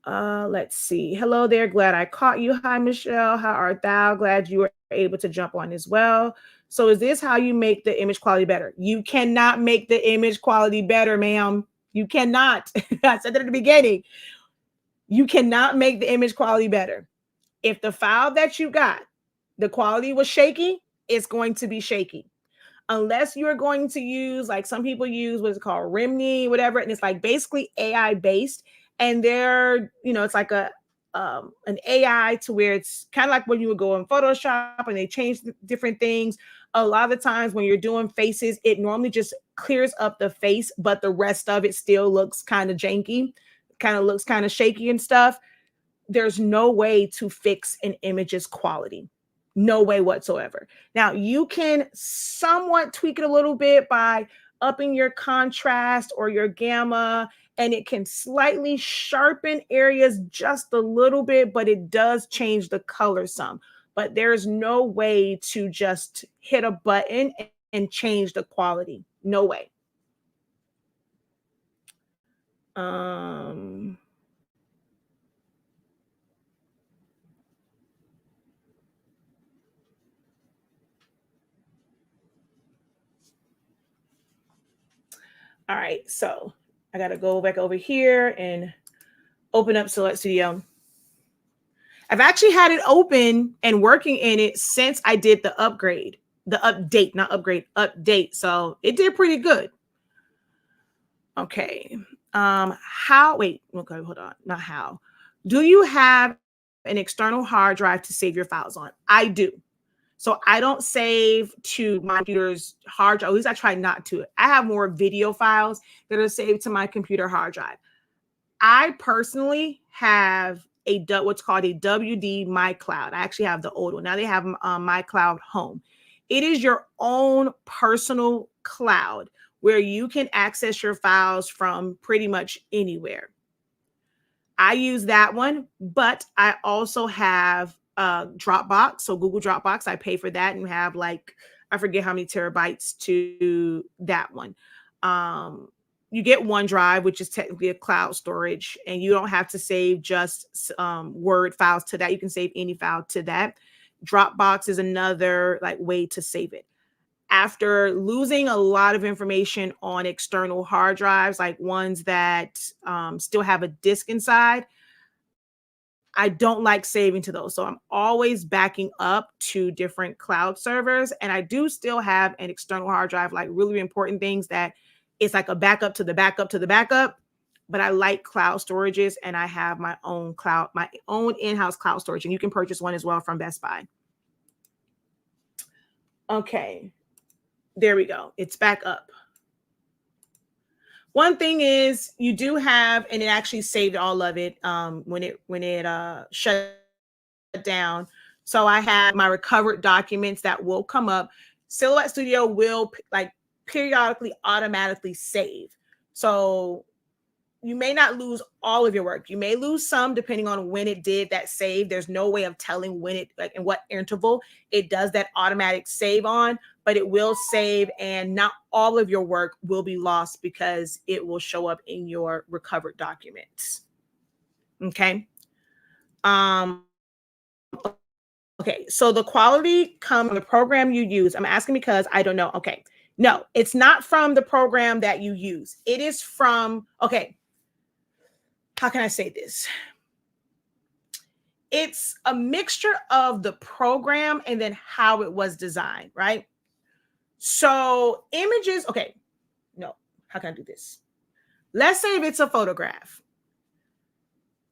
Let's see. Hello there. Glad I caught you. Hi, Michelle. How art thou? Glad you were able to jump on as well. So is this how you make the image quality better? You cannot make the image quality better, ma'am. You cannot. I said that at the beginning. You cannot make the image quality better. If the file that you got, the quality was shaky, it's going to be shaky. Unless you're going to use, like some people use what's called Remini, whatever, and it's like basically AI based. And they're, it's like an AI to where it's kind of like when you would go in Photoshop and they change different things. A lot of the times when you're doing faces, it normally just clears up the face, but the rest of it still looks kind of janky, kind of looks kind of shaky and stuff. There's no way to fix an image's quality. No way whatsoever. Now, you can somewhat tweak it a little bit by upping your contrast or your gamma, and it can slightly sharpen areas just a little bit, but it does change the color some. But there's no way to just hit a button and change the quality. No way. All right, so I got to go back over here and open up Silhouette Studio. I've actually had it open and working in it since I did the upgrade, the update, not upgrade, update. So it did pretty good. Okay. Okay, hold on. Not how. Do you have an external hard drive to save your files on? I do. So I don't save to my computer's hard drive. At least I try not to. I have more video files that are saved to my computer hard drive. I personally have what's called a WD My Cloud. I actually have the old one. Now they have My Cloud Home. It is your own personal cloud where you can access your files from pretty much anywhere. I use that one, but I also have Dropbox. So Google Dropbox, I pay for that and have like, I forget how many terabytes to that one. You get OneDrive, which is technically a cloud storage, and you don't have to save just Word files to that. You can save any file to that. Dropbox is another like way to save it. After losing a lot of information on external hard drives, like ones that still have a disk inside, I don't like saving to those. So I'm always backing up to different cloud servers. And I do still have an external hard drive, like really important things that it's like a backup to the backup to the backup. But I like cloud storages, and I have my own in-house cloud storage. And you can purchase one as well from Best Buy. Okay, there we go. It's back up. One thing is you do have, and it actually saved all of it when it shut down. So I have my recovered documents that will come up. Silhouette Studio will like periodically automatically save. So you may not lose all of your work. You may lose some depending on when it did that save. There's no way of telling when it, like in what interval it does that automatic save on, but it will save, and not all of your work will be lost because it will show up in your recovered documents. Okay. Okay. So the quality comes from the program you use. I'm asking because I don't know. Okay. No, it's not from the program that you use. It is from, okay. How can I say this? It's a mixture of the program and then how it was designed, right? So images, okay, no, how can I do this? Let's say if it's a photograph.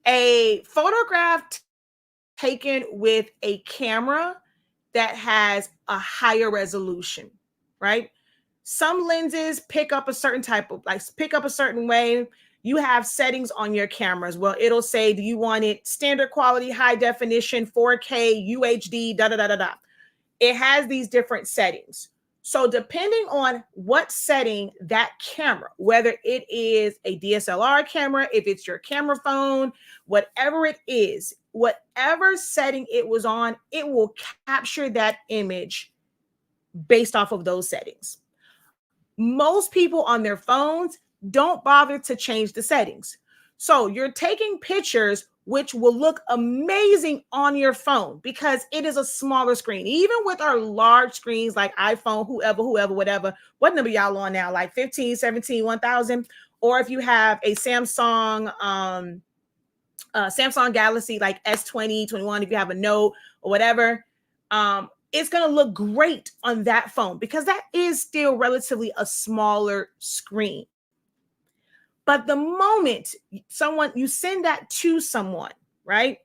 A photograph taken with a camera that has a higher resolution, right? Some lenses pick up a certain type of, like pick up a certain way. You have settings on your cameras. Well, it'll say, do you want it standard quality, high definition, 4K, UHD, da da da da da. It has these different settings. So depending on what setting that camera, whether it is a DSLR camera, if it's your camera phone, whatever it is, whatever setting it was on, it will capture that image based off of those settings. Most people on their phones don't bother to change the settings. So you're taking pictures which will look amazing on your phone because it is a smaller screen. Even with our large screens like iPhone, whoever, whatever, what number y'all on now? Like 15, 17, 1000? Or if you have a Samsung Galaxy like S20, 21, if you have a Note or whatever, it's going to look great on that phone because that is still relatively a smaller screen. But the moment you send that to someone, right,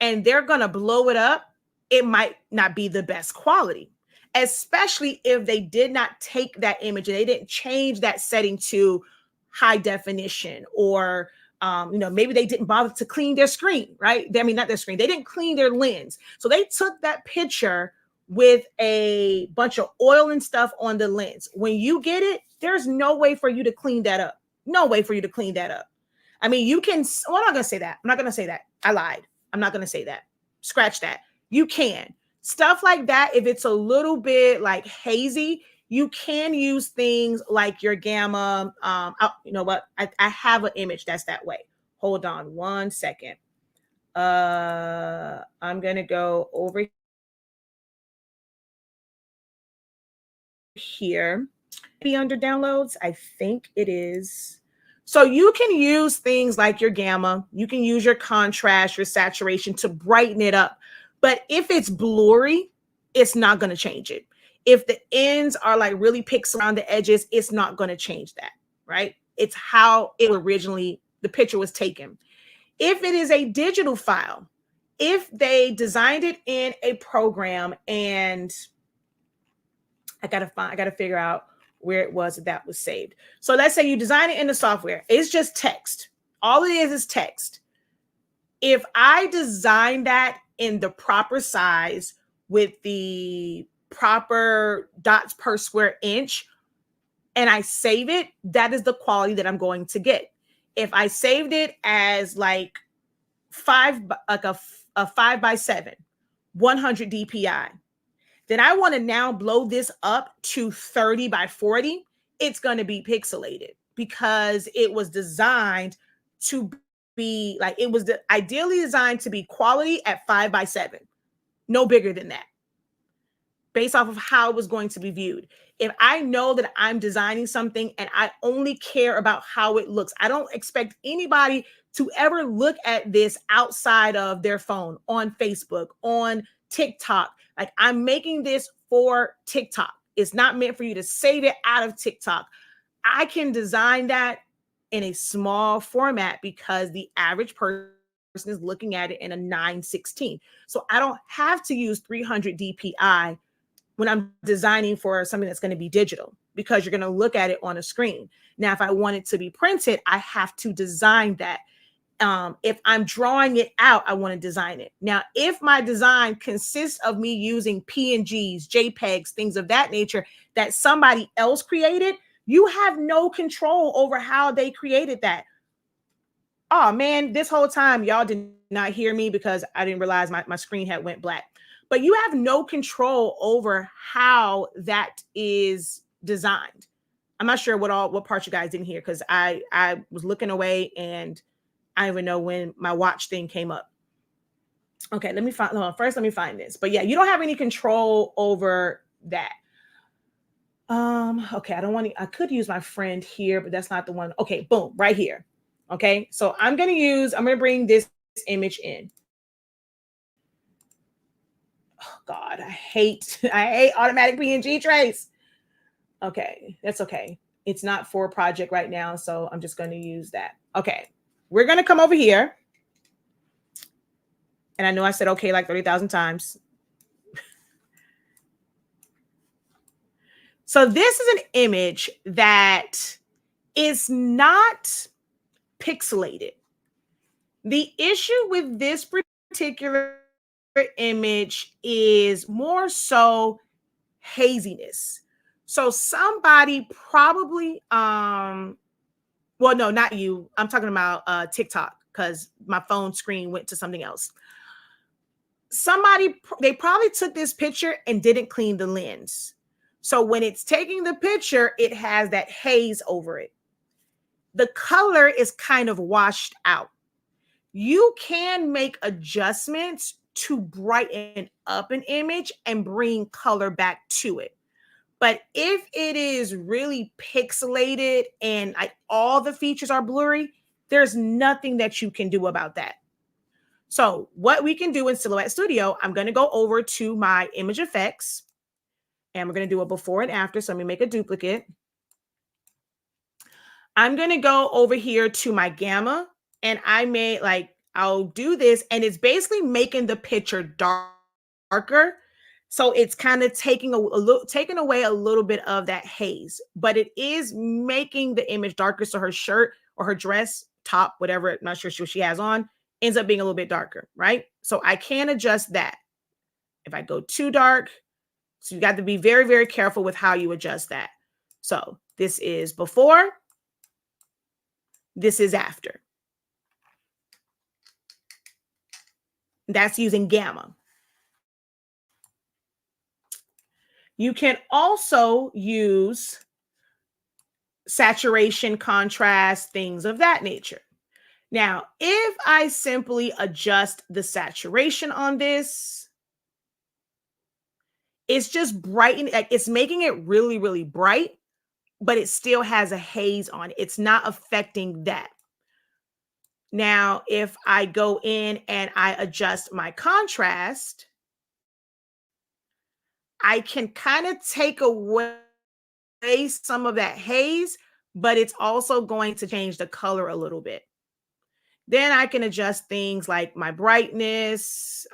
and they're going to blow it up, it might not be the best quality, especially if they did not take that image and they didn't change that setting to high definition, or maybe they didn't bother to clean their screen, right? I mean, not their screen. They didn't clean their lens. So they took that picture with a bunch of oil and stuff on the lens. When you get it, there's no way for you to clean that up. No way for you to clean that up. I mean, you can, well, I'm not going to say that. I'm not going to say that. I lied. I'm not going to say that. Scratch that. You can. Stuff like that, if it's a little bit like hazy, you can use things like your gamma. You know what? I have an image that's that way. Hold on 1 second. I'm going to go over here. Be under downloads. I think it is. So you can use things like your gamma. You can use your contrast, your saturation to brighten it up. But if it's blurry, it's not going to change it. If the ends are like really pixel around the edges, it's not going to change that, right? It's how it originally, the picture was taken. If it is a digital file, if they designed it in a program, and I gotta figure out where it was that was saved. So let's say you design it in the software. It's just text. All it is text. If I design that in the proper size with the proper dots per square inch and I save it, that is the quality that I'm going to get. If I saved it as like a 5x7, 100 DPI, then I want to now blow this up to 30x40. It's going to be pixelated because it was designed to be like, it was ideally designed to be quality at 5x7, no bigger than that, based off of how it was going to be viewed. If I know that I'm designing something and I only care about how it looks, I don't expect anybody to ever look at this outside of their phone, on Facebook, on TikTok. Like, I'm making this for TikTok. It's not meant for you to save it out of TikTok. I can design that in a small format because the average person is looking at it in a 9:16. So I don't have to use 300 DPI when I'm designing for something that's going to be digital, because you're going to look at it on a screen. Now, if I want it to be printed, I have to design that. If I'm drawing it out, I want to design it. Now, if my design consists of me using PNGs, JPEGs, things of that nature that somebody else created, you have no control over how they created that. Oh man, this whole time y'all did not hear me because I didn't realize my screen had went black. But you have no control over how that is designed. I'm not sure what parts you guys didn't hear because I was looking away and I don't even know when my watch thing came up. Okay, let me find. First, let me find this. But yeah, you don't have any control over that. Okay, I don't want to. I could use my friend here, but that's not the one. Okay, boom, right here. Okay, so I'm gonna bring this image in. Oh God, I hate automatic PNG trace. Okay, that's okay. It's not for a project right now, so I'm just going to use that. Okay, we're going to come over here. And I know I said okay like 30,000 times. So this is an image that is not pixelated. The issue with this particular image is more so haziness. So somebody probably well, no, not you. I'm talking about TikTok because my phone screen went to something else. They probably took this picture and didn't clean the lens. So when it's taking the picture, it has that haze over it. The color is kind of washed out. You can make adjustments to brighten up an image and bring color back to it. But if it is really pixelated and like all the features are blurry, there's nothing that you can do about that. So what we can do in Silhouette Studio, I'm going to go over to my image effects and we're going to do a before and after. So let me make a duplicate. I'm going to go over here to my gamma and I'll do this and it's basically making the picture darker. So it's kind of taking away a little bit of that haze, but it is making the image darker. So her shirt or her dress, top, whatever, I'm not sure what she has on, ends up being a little bit darker, right? So I can adjust that. If I go too dark, so you got to be very, very careful with how you adjust that. So this is before, this is after. That's using gamma. You can also use saturation, contrast, things of that nature. Now, if I simply adjust the saturation on this, it's just brightening, like it's making it really, really bright, but it still has a haze on it. It's not affecting that. Now, if I go in and I adjust my contrast, I can kind of take away some of that haze, but it's also going to change the color a little bit. Then I can adjust things like my brightness.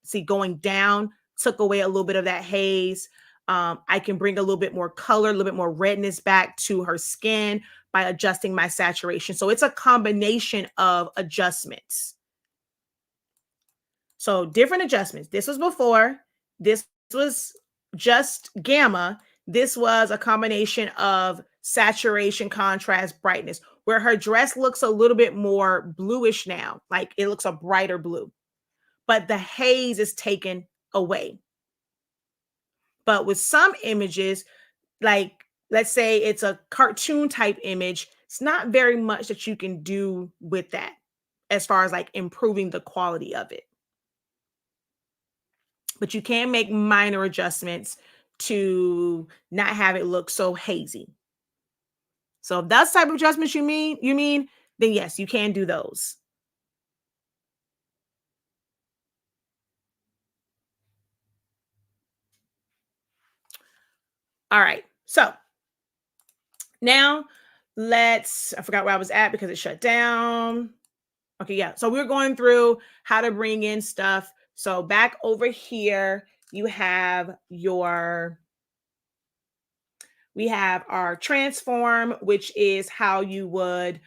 See, going down took away a little bit of that haze. I can bring a little bit more color, a little bit more redness back to her skin by adjusting my saturation. So it's a combination of adjustments. So different adjustments. This was before. This was just gamma. This was a combination of saturation, contrast, brightness, where her dress looks a little bit more bluish now. Like it looks a brighter blue, but the haze is taken away. But with some images, like let's say it's a cartoon type image, it's not very much that you can do with that as far as like improving the quality of it. But you can make minor adjustments to not have it look so hazy. So if that's the type of adjustments you mean, then yes, you can do those. All right. So now I forgot where I was at because it shut down. Okay, yeah. So we're going through how to bring in stuff. So back over here, we have our transform, which is how you would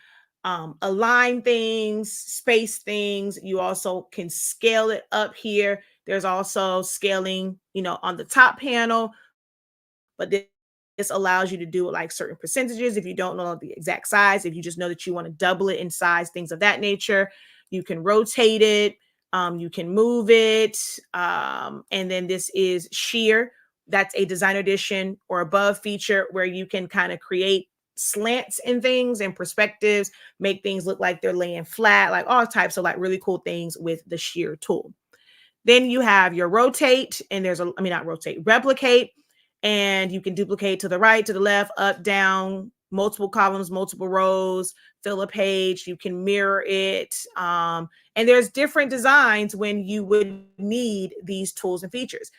align things, space things. You also can scale it up here. There's also scaling, on the top panel, but this allows you to do it like certain percentages. If you don't know the exact size, if you just know that you want to double it in size, things of that nature, you can rotate it. You can move it. And then this is shear. That's a designer edition or above feature where you can kind of create slants in things and perspectives, make things look like they're laying flat, like all types of like really cool things with the shear tool. Then you have your rotate, and not rotate, replicate, and you can duplicate to the right, to the left, up, down, multiple columns, multiple rows, fill a page. You can mirror it. And there's different designs when you would need these tools and features.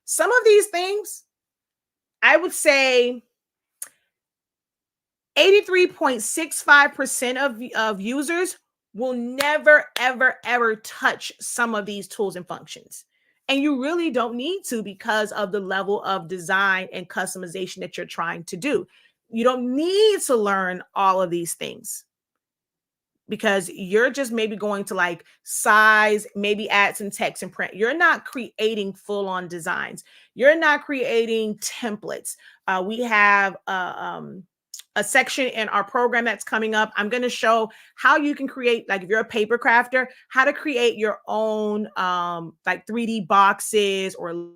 Some of these things, I would say 83.65% of users will never, ever, ever touch some of these tools and functions. And you really don't need to because of the level of design and customization that you're trying to do. You don't need to learn all of these things because you're just maybe going to like size, maybe add some text and print. You're not creating full-on designs. You're not creating templates. We have a section in our program that's coming up. I'm going to show how you can create, like if you're a paper crafter, how to create your own like 3D boxes or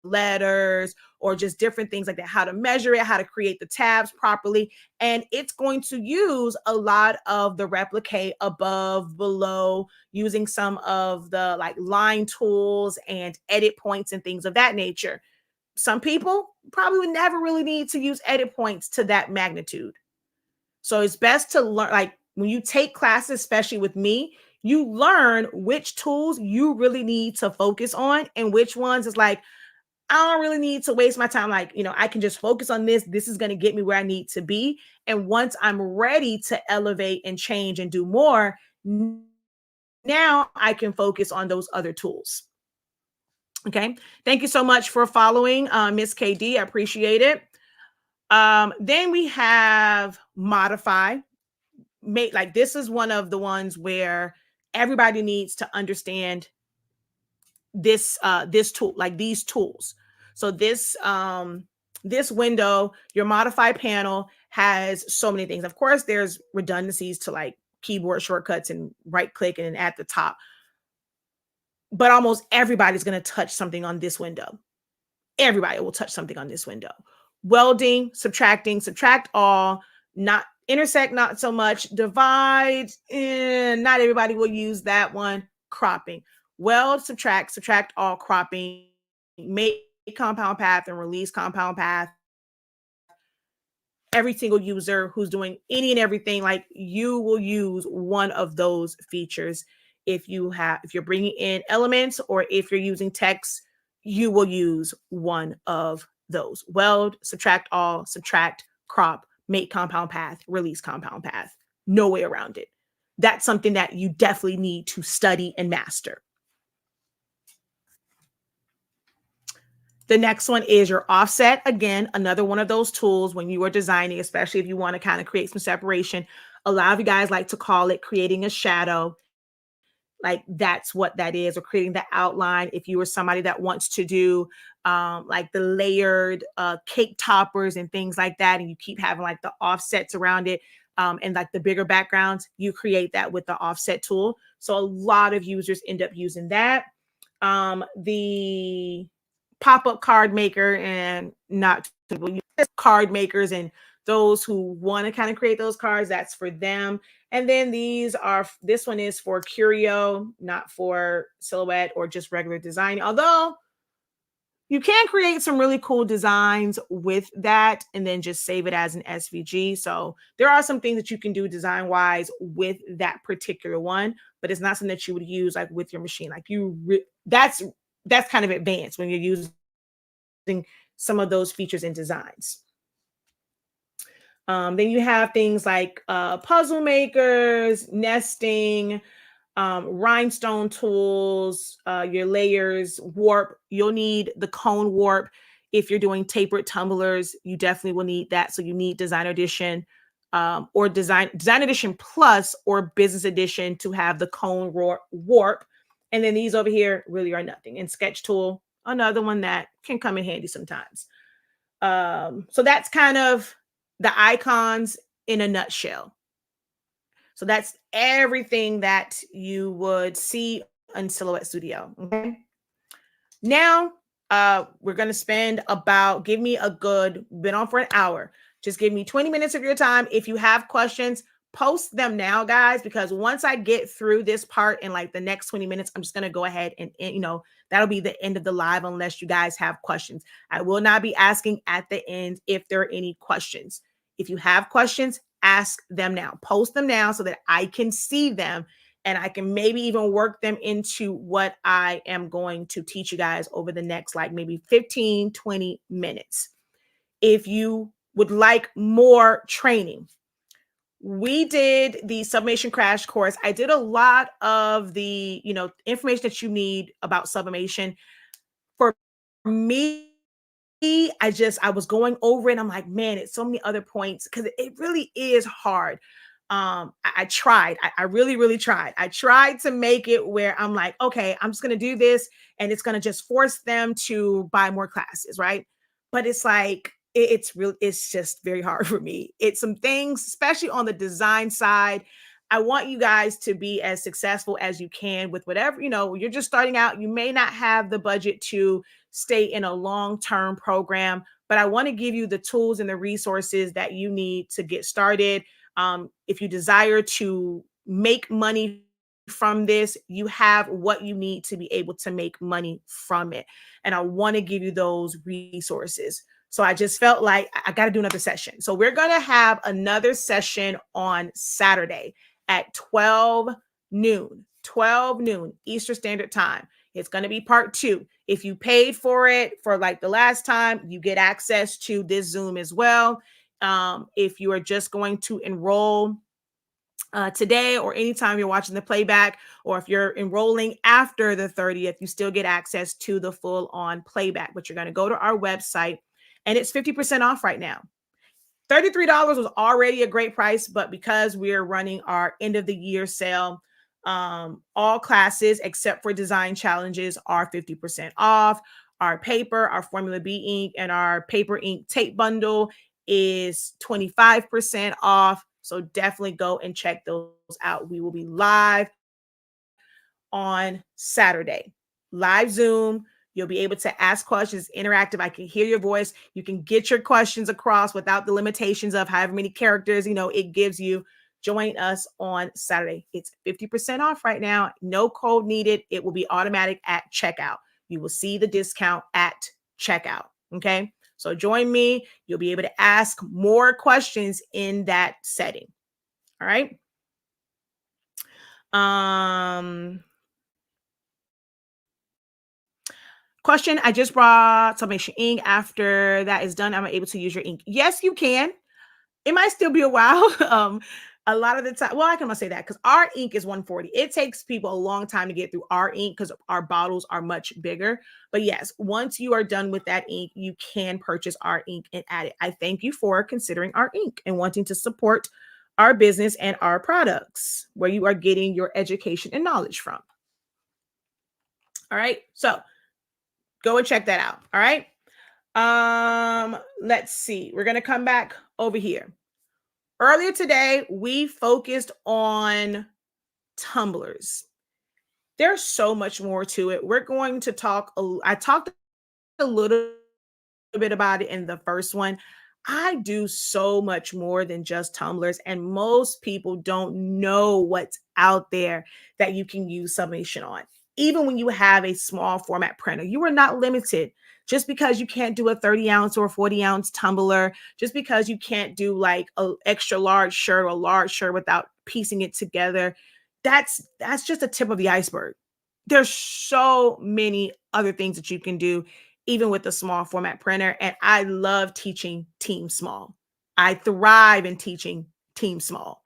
letters or just different things like that, how to measure it, how to create the tabs properly. And it's going to use a lot of the replicate above, below, using some of the like line tools and edit points and things of that nature. Some people probably would never really need to use edit points to that magnitude. So it's best to learn, like when you take classes, especially with me, you learn which tools you really need to focus on and which ones is like, I don't really need to waste my time. Like, I can just focus on this. This is going to get me where I need to be. And once I'm ready to elevate and change and do more, now I can focus on those other tools. Okay. Thank you so much for following, Miss KD. I appreciate it. Then we have modify. Like this is one of the ones where everybody needs to understand this tool, like these tools. So this window, your modify panel has so many things. Of course, there's redundancies to like keyboard shortcuts and right click and then at the top. But almost everybody's going to touch something on this window. Everybody will touch something on this window. Welding, subtracting, subtract all, not intersect, not so much. Divide, not everybody will use that one. Cropping, weld, subtract all, cropping, make compound path and release compound path. Every single user who's doing any and everything, like you will use one of those features. If you're bringing in elements or if you're using text, you will use one of those. Weld, subtract all, subtract, crop, make compound path, release compound path. No way around it. that's something that you definitely need to study and master. The next one is your offset. Again, another one of those tools when you are designing, especially if you want to kind of create some separation. A lot of you guys like to call it creating a shadow. Like that's what that is, or creating the outline. If you are somebody that wants to do like the layered cake toppers and things like that, and you keep having like the offsets around it and like the bigger backgrounds, you create that with the offset tool. So a lot of users end up using that. The pop-up card maker, and not card makers and those who want to kind of create those cards, that's for them. And then this one is for curio, not for silhouette or just regular design. Although you can create some really cool designs with that and then just save it as an SVG. So there are some things that you can do design wise with that particular one, but it's not something that you would use like with your machine. Like that's kind of advanced when you're using some of those features and designs. Then you have things like puzzle makers, nesting, rhinestone tools, your layers, warp. You'll need the cone warp. If you're doing tapered tumblers, you definitely will need that. So you need Designer Edition or Design Edition Plus or Business Edition to have the cone warp. And then these over here really are nothing. And Sketch Tool, another one that can come in handy sometimes. So that's kind of the icons in a nutshell. So that's everything that you would see in Silhouette Studio. Okay. Now, we're going to spend been on for an hour. Just give me 20 minutes of your time. If you have questions, post them now, guys, because once I get through this part in like the next 20 minutes, I'm just going to go ahead and, that'll be the end of the live unless you guys have questions. I will not be asking at the end if there are any questions. If you have questions, ask them now. Post them now so that I can see them and I can maybe even work them into what I am going to teach you guys over the next like maybe 15, 20 minutes. If you would like more training, we did the sublimation crash course. I did a lot of the, information that you need about sublimation. For me, I was going over it. I'm like, man, it's so many other points because it really is hard. I tried. I really, really tried. I tried to make it where I'm like, okay, I'm just going to do this and it's going to just force them to buy more classes. Right. But it's like, it's just very hard for me. It's some things, especially on the design side. I want you guys to be as successful as you can with whatever, you're just starting out. You may not have the budget to stay in a long-term program, but I want to give you the tools and the resources that you need to get started. If you desire to make money from this, you have what you need to be able to make money from it. And I want to give you those resources. So I just felt like I got to do another session. So we're going to have another session on Saturday at 12 noon Eastern Standard Time. It's going to be part 2. If you paid for it for like the last time, you get access to this Zoom as well. If you are just going to enroll today or anytime you're watching the playback, or if you're enrolling after the 30th, you still get access to the full on playback. But you're going to go to our website and it's 50% off right now. $33 was already a great price, but because we're running our end of the year sale, all classes except for design challenges are 50% off. Our paper, our Formula B ink, and our paper ink tape bundle is 25% off. So definitely go and check those out. We will be live on Saturday, live Zoom. You'll be able to ask questions, interactive. I can hear your voice. You can get your questions across without the limitations of however many characters, it gives you. Join us on Saturday. It's 50% off right now. No code needed. It will be automatic at checkout. You will see the discount at checkout. Okay. So join me. You'll be able to ask more questions in that setting. All right. Question, I just brought Sublimation ink. After that is done, am I able to use your ink? Yes, you can. It might still be a while. A lot of the time, well, I can say that because our ink is 140. It takes people a long time to get through our ink because our bottles are much bigger. But yes, once you are done with that ink, you can purchase our ink and add it. I thank you for considering our ink and wanting to support our business and our products where you are getting your education and knowledge from. All right. So go and check that out. All right. Let's see. We're going to come back over here. Earlier today, we focused on tumblers. There's so much more to it. We're going to talk. I talked a little bit about it in the first one. I do so much more than just tumblers, and most people don't know what's out there that you can use sublimation on. Even when you have a small format printer, you are not limited. Just because you can't do a 30 ounce or 40 ounce tumbler, just because you can't do like an extra large shirt or a large shirt without piecing it together, that's just a tip of the iceberg. There's so many other things that you can do, even with the small format printer. And I love teaching team small. I thrive in teaching team small.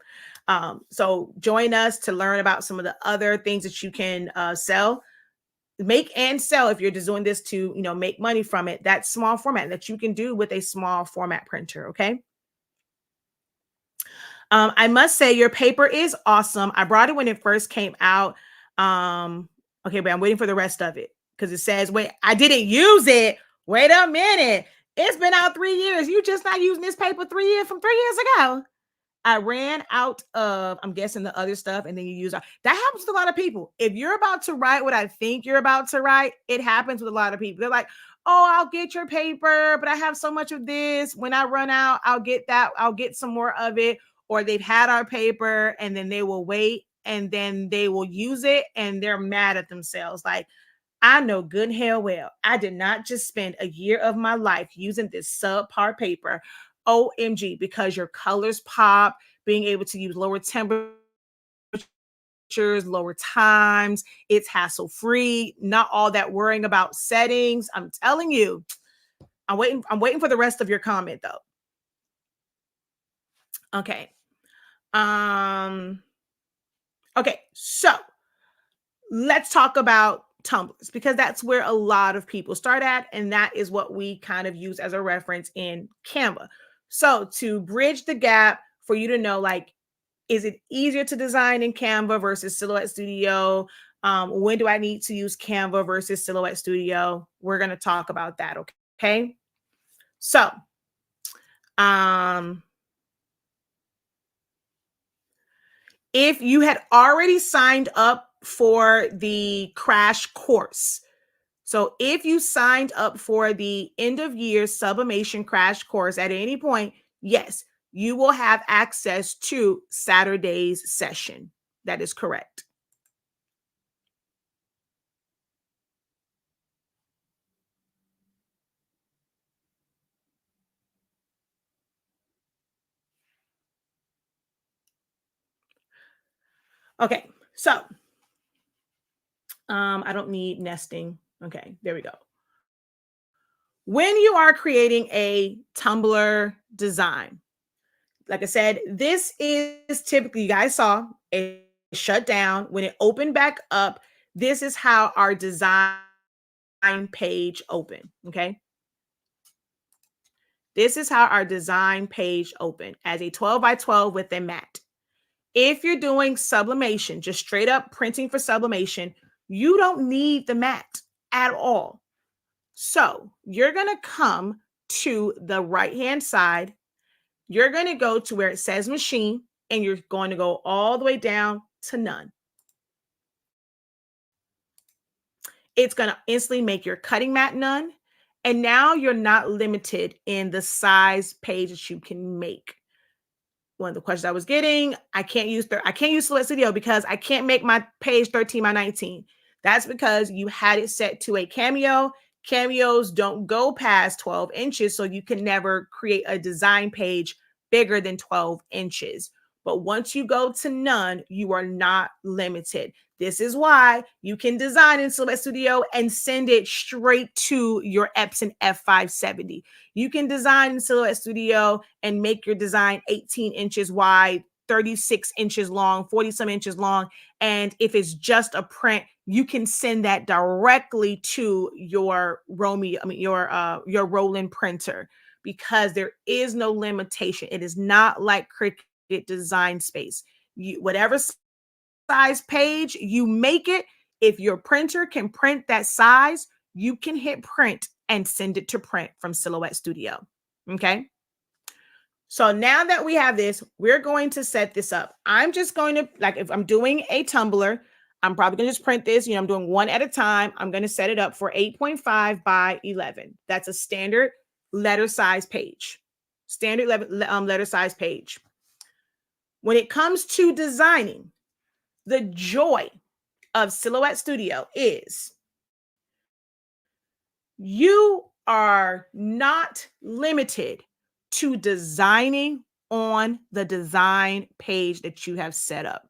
So join us to learn about some of the other things that you can make and sell if you're just doing this to, make money from it. That small format that you can do with a small format printer. Okay. I must say your paper is awesome. I brought it when it first came out. Okay, but I'm waiting for the rest of it because it says, wait, I didn't use it. Wait a minute. It's been out 3 years. You just not using this paper 3 years from 3 years ago. I ran out of, I'm guessing, the other stuff, and then you use that. Happens to a lot of people. If you're about to write what I think you're about to write, it happens with a lot of people. They're like, oh, I'll get your paper, but I have so much of this. When I run out, I'll get that. I'll get some more of it. Or they've had our paper, and then they will wait, and then they will use it, and they're mad at themselves. Like, I know good and hell well, I did not just spend a year of my life using this subpar paper. OMG, because your colors pop, being able to use lower temperatures, lower times, it's hassle-free, not all that worrying about settings. I'm telling you, I'm waiting for the rest of your comment though. Okay. Okay, so let's talk about tumblers because that's where a lot of people start at, and that is what we kind of use as a reference in Canva. So to bridge the gap for you to know, like, is it easier to design in Canva versus Silhouette Studio? When do I need to use Canva versus Silhouette Studio? We're going to talk about that, okay? So, if you had already signed up for the crash course, so if you signed up for the end of year sublimation crash course at any point, yes, you will have access to Saturday's session. That is correct. Okay, so I don't need nesting. Okay, there we go. When you are creating a tumbler design, like I said, this is typically, you guys saw it shut down. When it opened back up, this is how our design page opened. Okay. This is how our design page opened as a 12 by 12 with a mat. If you're doing sublimation, just straight up printing for sublimation, you don't need the mat at all. So you're going to come to the right-hand side. You're going to go to where it says machine, and you're going to go all the way down to none. It's going to instantly make your cutting mat none. And now you're not limited in the size page that you can make. One of the questions I was getting, I can't use Silhouette Studio because I can't make my page 13 by 19. That's because you had it set to a cameo. Cameos don't go past 12 inches, so you can never create a design page bigger than 12 inches. But once you go to none, you are not limited. This is why you can design in Silhouette Studio and send it straight to your Epson F570. You can design in Silhouette Studio and make your design 18 inches wide 36 inches long, 40 some inches long. And if it's just a print, you can send that directly to your your Roland printer, because there is no limitation. It is not like Cricut Design Space. Whatever size page you make it, if your printer can print that size, you can hit print and send it to print from Silhouette Studio. Okay. So now that we have this, we're going to set this up. I'm just going to, like, if I'm doing a tumbler, I'm probably going to just print this. I'm doing one at a time. I'm going to set it up for 8.5 by 11. That's a standard letter size page. Standard letter size page. When it comes to designing, the joy of Silhouette Studio is you are not limited to designing on the design page that you have set up.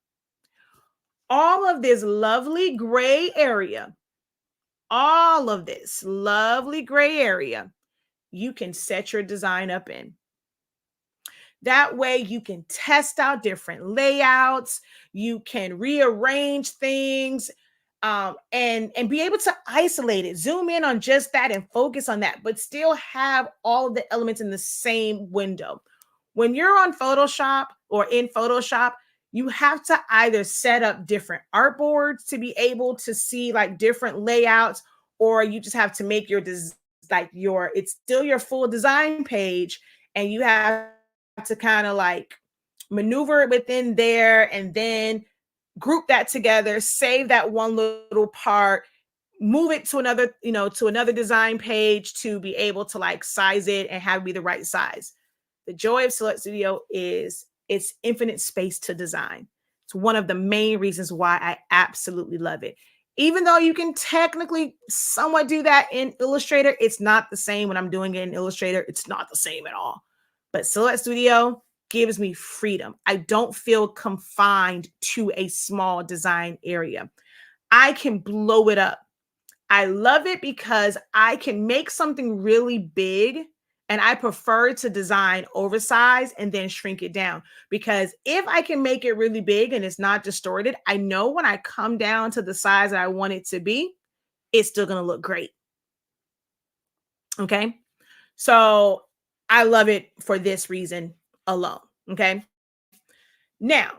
All of this lovely gray area, you can set your design up in. That way you can test out different layouts, you can rearrange things, and be able to isolate it, zoom in on just that and focus on that, but still have all of the elements in the same window. When you're on Photoshop or in Photoshop, you have to either set up different artboards to be able to see like different layouts, or you just have to make it's still your full design page, and you have to kind of like maneuver it within there, and then group that together, save that one little part, move it to another design page to be able to like size it and have it be the right size. The joy of Silhouette Studio is it's infinite space to design. It's one of the main reasons why I absolutely love it. Even though you can technically somewhat do that in Illustrator, it's not the same. When I'm doing it in Illustrator, it's not the same at all. But Silhouette Studio gives me freedom. I don't feel confined to a small design area. I can blow it up. I love it because I can make something really big, and I prefer to design oversized and then shrink it down, because if I can make it really big and it's not distorted, I know when I come down to the size that I want it to be, it's still going to look great. Okay. So I love it for this reason alone. Okay. Now,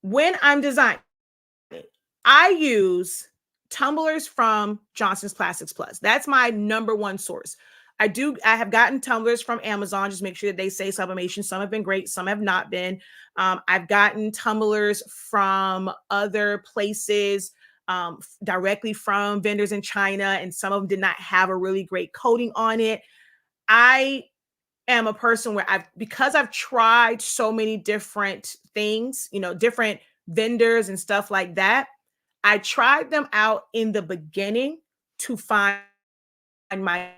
when I'm designing, I use tumblers from Johnson's Plastics Plus. That's my number one source. I have gotten tumblers from Amazon. Just make sure that they say sublimation. Some have been great, some have not been. I've gotten tumblers from other places, directly from vendors in China, and some of them did not have a really great coating on it. I am a person where because I've tried so many different things, different vendors and stuff like that, I tried them out in the beginning to find my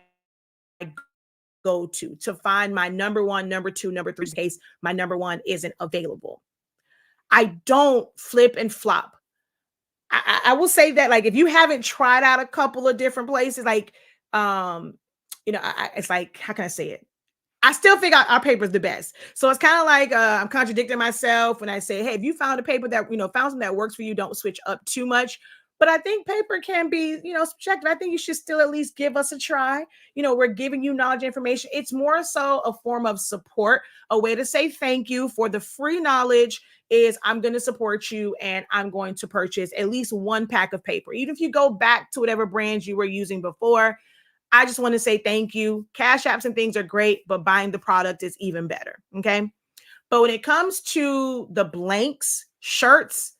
go-to, to find my number one, number two, number three, in case my number one isn't available. I don't flip and flop. I will say that, like, if you haven't tried out a couple of different places, like, it's like, how can I say it? I still think our paper is the best. So it's kind of like I'm contradicting myself when I say, hey, if you found a paper that, found something that works for you, don't switch up too much. But I think paper can be, subjective. I think you should still at least give us a try. We're giving you knowledge, information. It's more so a form of support, a way to say thank you for the free knowledge. Is I'm going to support you, and I'm going to purchase at least one pack of paper. Even if you go back to whatever brands you were using before, I just want to say thank you. Cash apps and things are great, but buying the product is even better. Okay. But when it comes to the blanks, shirts,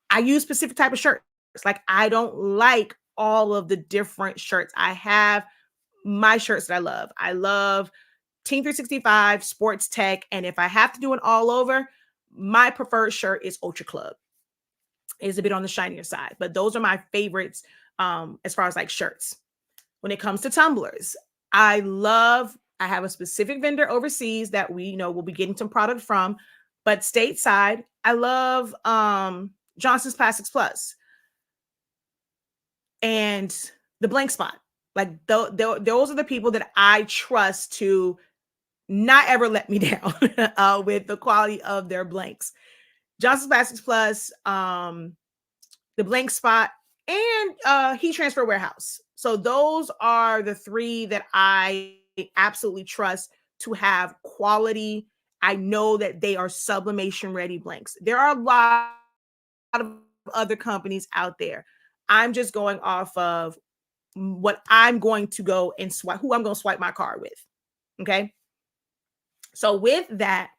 I use specific type of shirts. Like, I don't like all of the different shirts. I have my shirts that I love. I love Team 365, Sports Tech. And if I have to do it all over, my preferred shirt is Ultra Club. It's a bit on the shinier side, but those are my favorites as far as like shirts. When it comes to tumblers, I have a specific vendor overseas that we will be getting some product from, but stateside, I love Johnson's Plastics Plus and the Blank Spot. Like those are the people that I trust to not ever let me down with the quality of their blanks. Johnson's Plastics Plus, the Blank Spot, and Heat Transfer Warehouse. So those are the three that I absolutely trust to have quality. I know that they are sublimation ready blanks. There are a lot of other companies out there. I'm just going off of what I'm going to go and swipe, who I'm going to swipe my card with. Okay. So with that,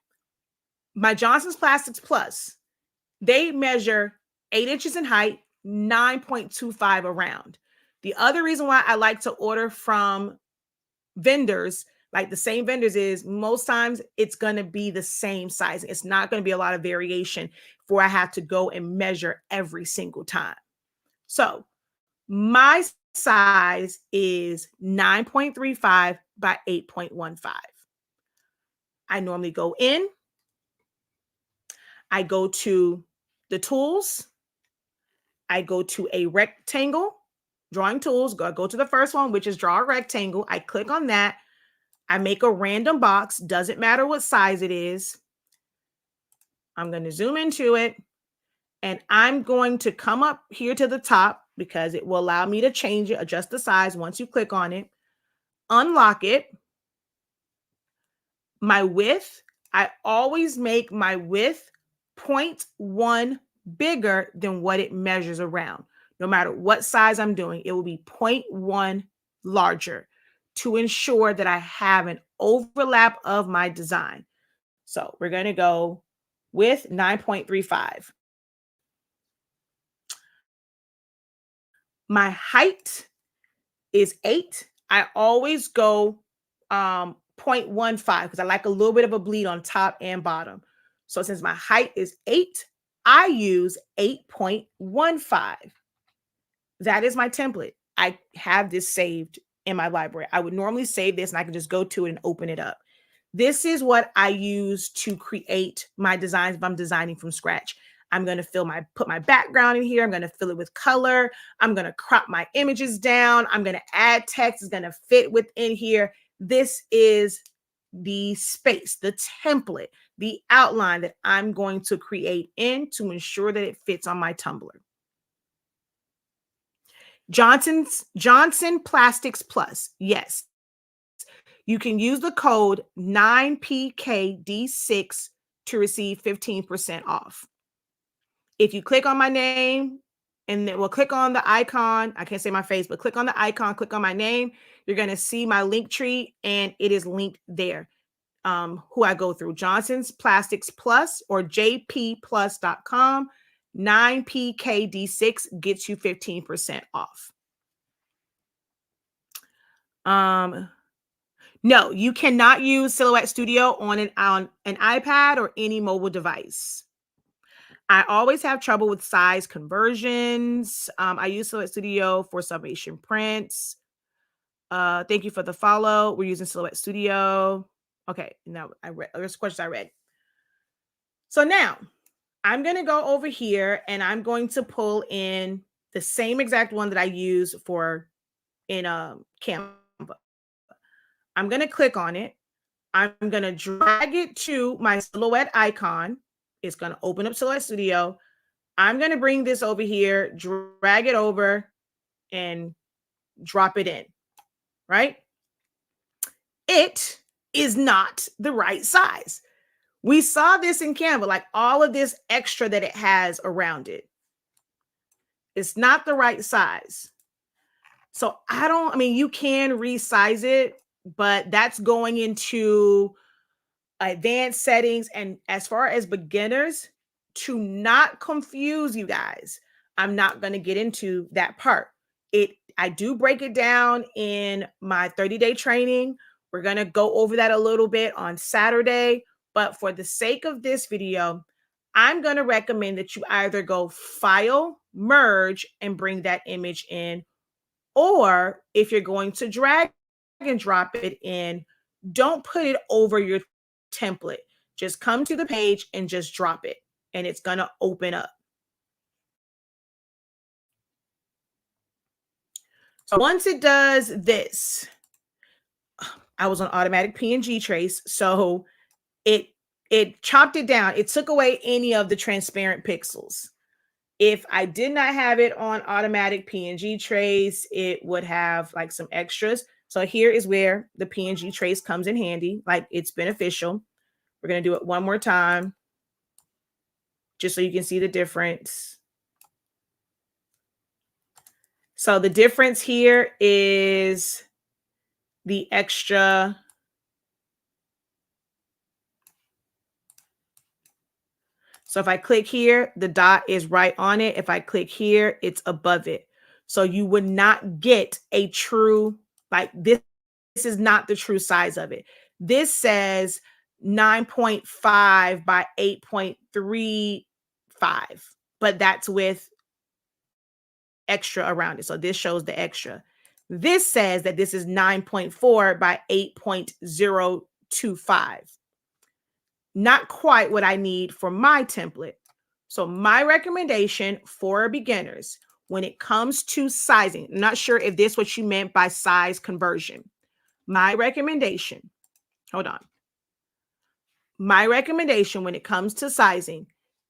my Johnson's Plastics Plus, they measure 8 inches in height, 9.25 around. The other reason why I like to order from vendors, like the same vendors, is most times it's going to be the same size. It's not going to be a lot of variation for I have to go and measure every single time. So my size is 9.35 by 8.15. I normally go in, I go to the tools, I go to a rectangle, drawing tools, go to the first one, which is draw a rectangle. I click on that. I make a random box. Doesn't matter what size it is. I'm going to zoom into it. And I'm going to come up here to the top because it will allow me to change it, adjust the size once you click on it. Unlock it. My width, I always make my width 0.1 bigger than what it measures around. No matter what size I'm doing, it will be 0.1 larger to ensure that I have an overlap of my design. So we're going to go with 9.35. My height is 8. I always go 0.15 because I like a little bit of a bleed on top and bottom. So since my height is 8, I use 8.15. That is my template. I have this saved in my library. I would normally save this and I can just go to it and open it up. This is what I use to create my designs if I'm designing from scratch. I'm going to put my background in here. I'm going to fill it with color. I'm going to crop my images down. I'm going to add text. It's going to fit within here. This is the space, the template, the outline that I'm going to create in to ensure that it fits on my tumbler. Johnson Plastics Plus. Yes. You can use the code 9PKD6 to receive 15% off. If you click on my name and then we'll click on the icon, I can't say my face, but click on the icon, click on my name, you're going to see my link tree and it is linked there. Who I go through, Johnson's Plastics Plus or jpplus.com. 9PKD6 gets you 15% off. No, you cannot use Silhouette Studio on an iPad or any mobile device. I always have trouble with size conversions. I use Silhouette Studio for sublimation prints. Thank you for the follow. We're using Silhouette Studio. Okay, now there's questions I read. So now I'm going to go over here and I'm going to pull in the same exact one that I use for in Canva. I'm going to click on it. I'm going to drag it to my Silhouette icon. It's going to open up Silhouette Studio. I'm going to bring this over here, drag it over, and drop it in, right? It is not the right size. We saw this in Canva, like all of this extra that it has around it. It's not the right size. So you can resize it, but that's going into advanced settings. And as far as beginners, to not confuse you guys, I'm not going to get into that part. I do break it down in my 30-day training. We're going to go over that a little bit on Saturday. But for the sake of this video, I'm going to recommend that you either go File, Merge, and bring that image in. Or if you're going to drag and drop it in, don't put it over your template. Just come to the page and just drop it, and it's going to open up. So once it does this, I was on automatic PNG trace, so it chopped it down. It took away any of the transparent pixels. If I did not have it on automatic PNG trace, it would have like some extras. So here is where the PNG trace comes in handy. Like, it's beneficial. We're going to do it one more time just so you can see the difference. So the difference here is the extra. So if I click here, the dot is right on it. If I click here, it's above it. So you would not get a true, like this is not the true size of it. This says 9.5 by 8.35, but that's with extra around it. So this shows the extra. This says that this is 9.4 by 8.025. Not quite what I need for my template. So my recommendation for beginners, when it comes to sizing, I'm not sure if this is what you meant by size conversion. My recommendation, hold on. My recommendation when it comes to sizing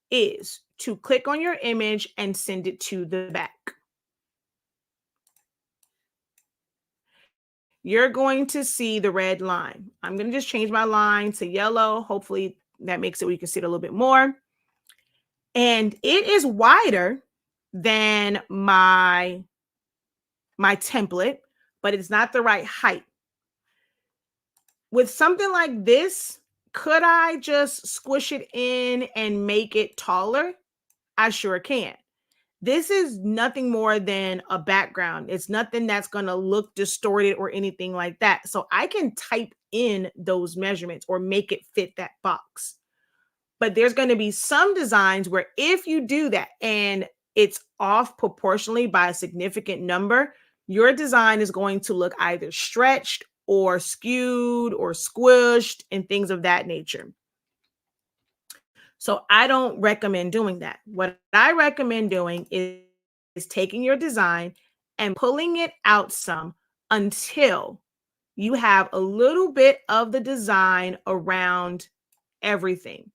is to click on your image and send it to the back. You're going to see the red line. I'm going to just change my line to yellow. Hopefully that makes it where you can see it a little bit more. And it is wider than my template, but it's not the right height. With something like this, could I just squish it in and make it taller? I sure can. This is nothing more than a background. It's nothing that's going to look distorted or anything like that. So I can type in those measurements or make it fit that box. But there's going to be some designs where if you do that and it's off proportionally by a significant number, your design is going to look either stretched or skewed or squished and things of that nature. So I don't recommend doing that. What I recommend doing is taking your design and pulling it out some until you have a little bit of the design around everything,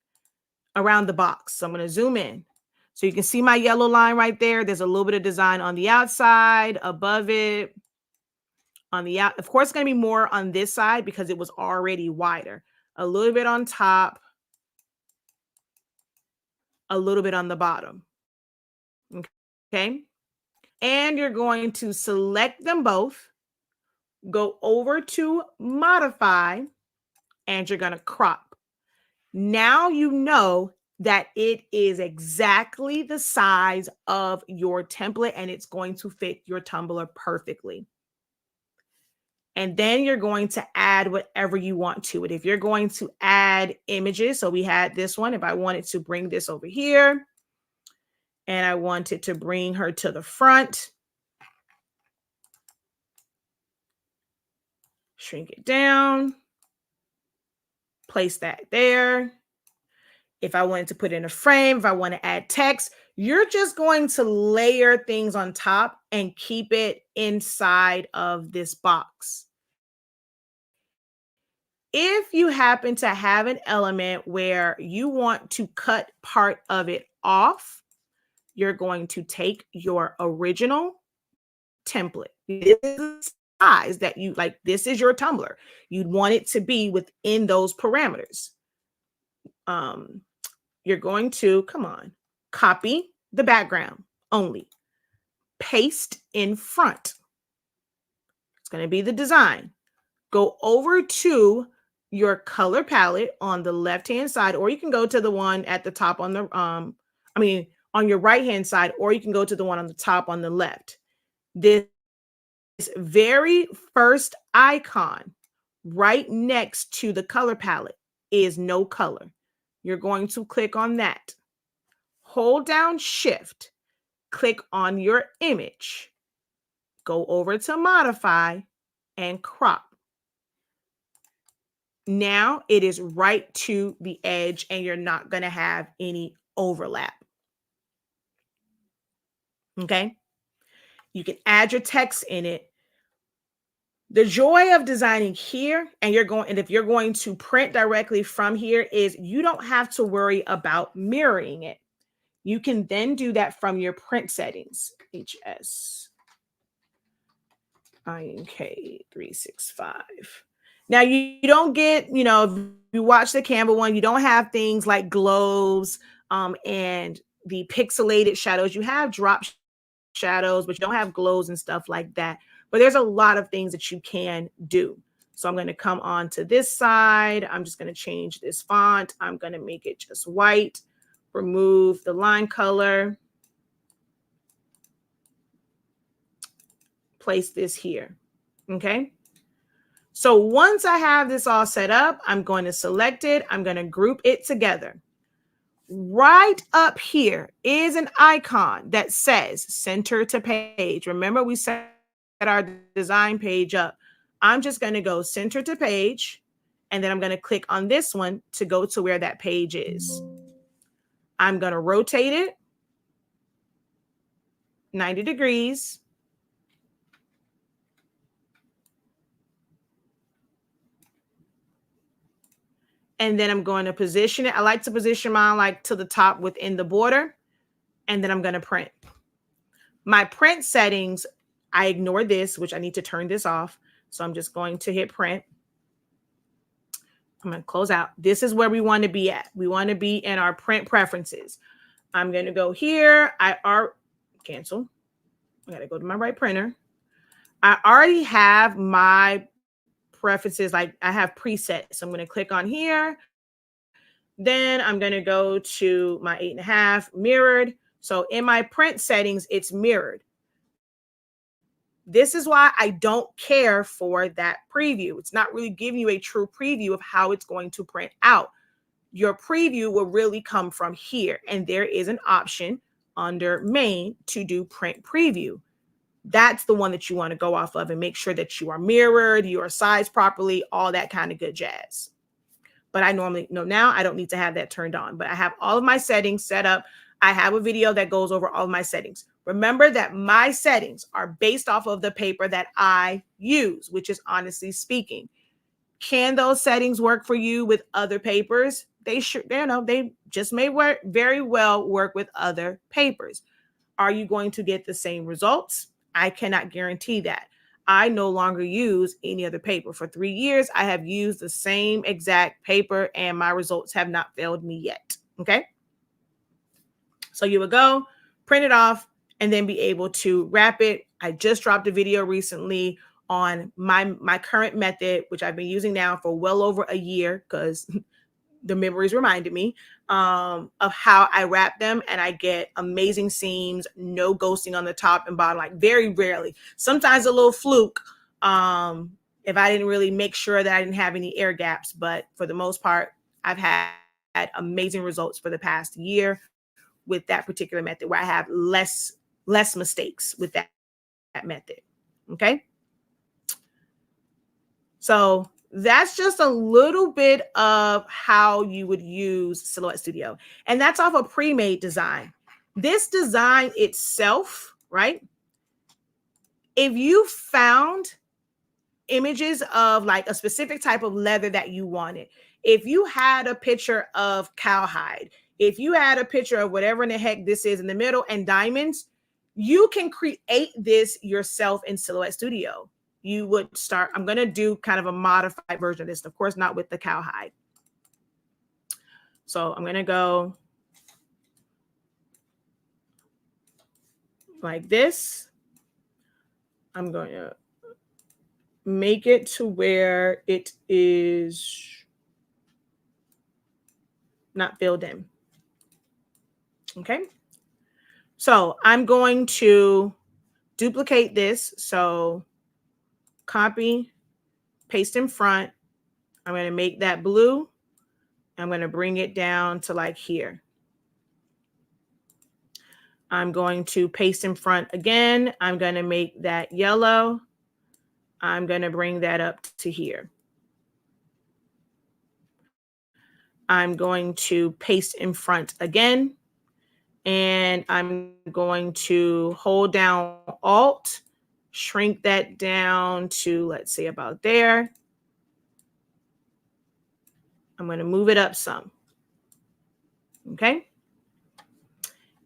around the box. So I'm going to zoom in. So you can see my yellow line right there. There's a little bit of design on the outside, above it, on the out. Of course, it's going to be more on this side because it was already wider. A little bit on top, a little bit on the bottom. Okay. And you're going to select them both, go over to modify, and you're going to crop. Now you know that it is exactly the size of your template and it's going to fit your tumbler perfectly. And then you're going to add whatever you want to it. If you're going to add images, so we had this one, if I wanted to bring this over here and I wanted to bring her to the front, shrink it down, place that there. If I wanted to put in a frame, if I want to add text, you're just going to layer things on top and keep it inside of this box. If you happen to have an element where you want to cut part of it off, you're going to take your original template. This is the size that you like. This is your tumbler. You'd want it to be within those parameters. You're going to, come on, copy the background only. Paste in front. It's going to be the design. Go over to your color palette on the left-hand side, or you can go to the one at the top on the, on your right-hand side, or you can go to the one on the top on the left. This very first icon right next to the color palette is no color. You're going to click on that. Hold down Shift, click on your image, go over to modify and crop. Now it is right to the edge and you're not going to have any overlap. Okay. You can add your text in it. The joy of designing here, and if you're going to print directly from here, is you don't have to worry about mirroring it. You can then do that from your print settings. HSINK365. Now you don't get, if you watch the Canva one, you don't have things like glows and the pixelated shadows. You have drop shadows, but you don't have glows and stuff like that. But there's a lot of things that you can do. So I'm going to come on to this side. I'm just going to change this font. I'm going to make it just white, remove the line color, place this here. Okay. So once I have this all set up, I'm going to select it. I'm going to group it together. Right up here is an icon that says center to page. Remember, we set our design page up. I'm just going to go center to page, and then I'm going to click on this one to go to where that page is. I'm going to rotate it 90 degrees. And then I'm going to position it. I like to position mine like to the top within the border. And then I'm going to print. My print settings, I ignore this, which I need to turn this off. So I'm just going to hit print. I'm going to close out. This is where we want to be at. We want to be in our print preferences. I'm going to go here. Cancel. I got to go to my right printer. I already have my preferences, like I have presets. So I'm going to click on here. Then I'm going to go to my 8.5 mirrored. So in my print settings, it's mirrored. This is why I don't care for that preview. It's not really giving you a true preview of how it's going to print out. Your preview will really come from here. And there is an option under main to do print preview. That's the one that you want to go off of and make sure that you are mirrored, you are sized properly, all that kind of good jazz. But I normally know now I don't need to have that turned on, but I have all of my settings set up. I have a video that goes over all of my settings. Remember that my settings are based off of the paper that I use, which is Honestly Speaking. Can those settings work for you with other papers? They just may work very well work with other papers. Are you going to get the same results? I cannot guarantee that. I no longer use any other paper. For 3 years, I have used the same exact paper and my results have not failed me yet. Okay. So you would go print it off and then be able to wrap it. I just dropped a video recently on my current method, which I've been using now for well over a year because the memories reminded me of how I wrap them, and I get amazing seams, no ghosting on the top and bottom, like very rarely. Sometimes a little fluke if I didn't really make sure that I didn't have any air gaps, but for the most part, I've had amazing results for the past year with that particular method where I have less mistakes with that method. Okay. So that's just a little bit of how you would use Silhouette Studio. And that's off a pre-made design. This design itself, right? If you found images of like a specific type of leather that you wanted, if you had a picture of cowhide, if you had a picture of whatever in the heck this is in the middle and diamonds, you can create this yourself in Silhouette Studio. You would start, I'm going to do kind of a modified version of this, of course, not with the cowhide. So I'm going to go like this. I'm going to make it to where it is not filled in. Okay. So I'm going to duplicate this. So copy, paste in front. I'm going to make that blue. I'm going to bring it down to like here. I'm going to paste in front again. I'm going to make that yellow. I'm going to bring that up to here. I'm going to paste in front again. And I'm going to hold down Alt, shrink that down to, let's say, about there. I'm going to move it up some. Okay.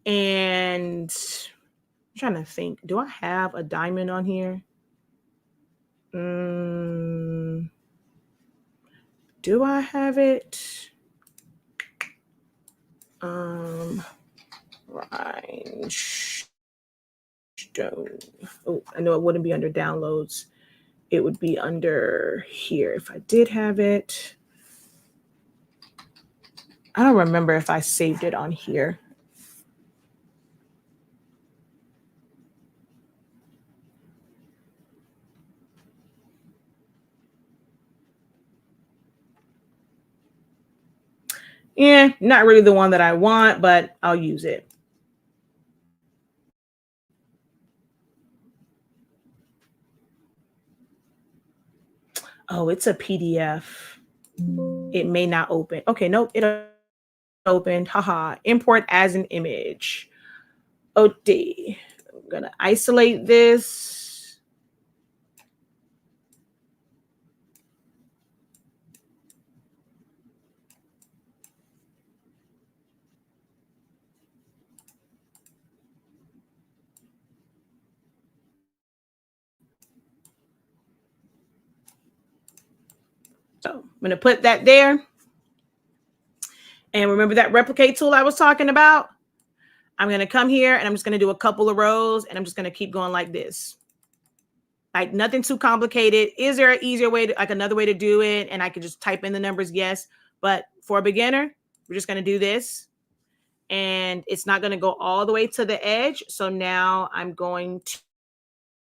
And I'm trying to think, do I have a diamond on here? Do I have it? Rhinestone. Oh, I know it wouldn't be under downloads. It would be under here if I did have it. I don't remember if I saved it on here. Yeah, not really the one that I want, but I'll use it. Oh, it's a PDF. It may not open. Okay, nope, it opened. Haha. Import as an image. OD. I'm gonna isolate this. So I'm gonna put that there. And remember that replicate tool I was talking about? I'm going to come here and I'm just going to do a couple of rows and I'm just going to keep going like this. Like nothing too complicated. Is there an easier way to, like another way to do it? And I can just type in the numbers? Yes. But for a beginner, we're just going to do this. And it's not going to go all the way to the edge. So now I'm going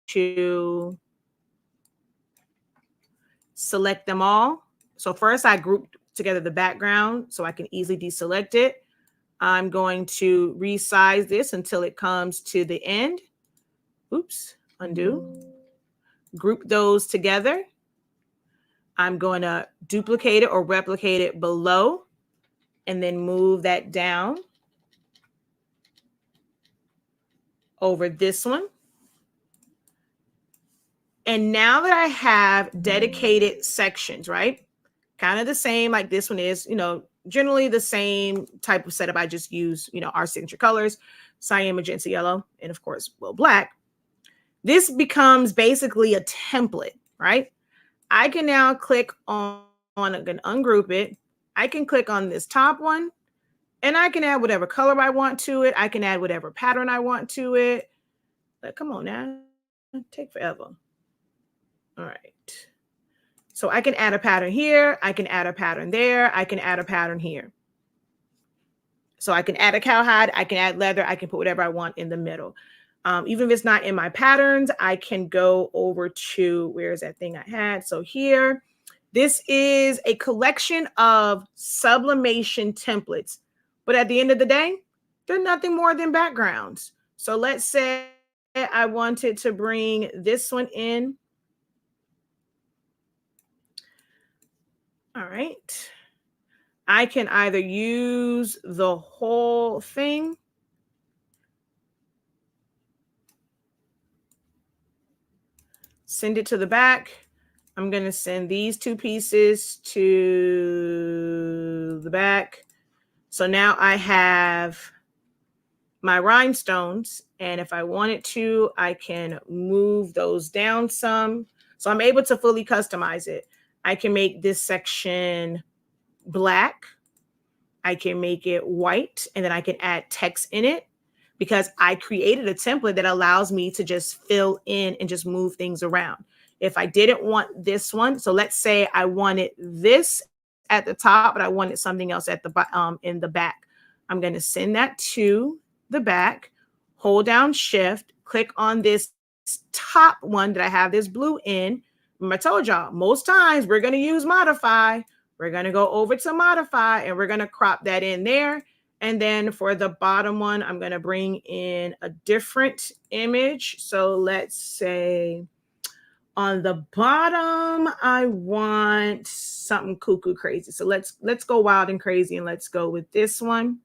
to select them all. So first I grouped together the background so I can easily deselect it. I'm going to resize this until it comes to the end. Oops, undo. Group those together. I'm going to duplicate it or replicate it below and then move that down over this one. And now that I have dedicated sections, right? Kind of the same like this one is, generally the same type of setup. I just use, our signature colors, cyan, magenta, yellow, and of course, black. This becomes basically a template, right? I can now click on I'm going to ungroup it. I can click on this top one and I can add whatever color I want to it. I can add whatever pattern I want to it. But come on now, take forever. All right. So I can add a pattern here. I can add a pattern there. I can add a pattern here. So I can add a cowhide. I can add leather. I can put whatever I want in the middle. Even if it's not in my patterns, I can go over to, where is that thing I had? So here, this is a collection of sublimation templates. But at the end of the day, they're nothing more than backgrounds. So let's say I wanted to bring this one in. All right. I can either use the whole thing. Send it to the back. I'm going to send these two pieces to the back. So now I have my rhinestones. And if I wanted to, I can move those down some. So I'm able to fully customize it. I can make this section black. I can make it white, and then I can add text in it because I created a template that allows me to just fill in and just move things around. If I didn't want this one, so let's say I wanted this at the top, but I wanted something else at the in the back. I'm going to send that to the back, hold down shift, click on this top one that I have this blue in. Remember, I told y'all, most times we're going to use modify. We're going to go over to modify and we're going to crop that in there. And then for the bottom one, I'm going to bring in a different image. So let's say on the bottom, I want something cuckoo crazy. So let's go wild and crazy and let's go with this one.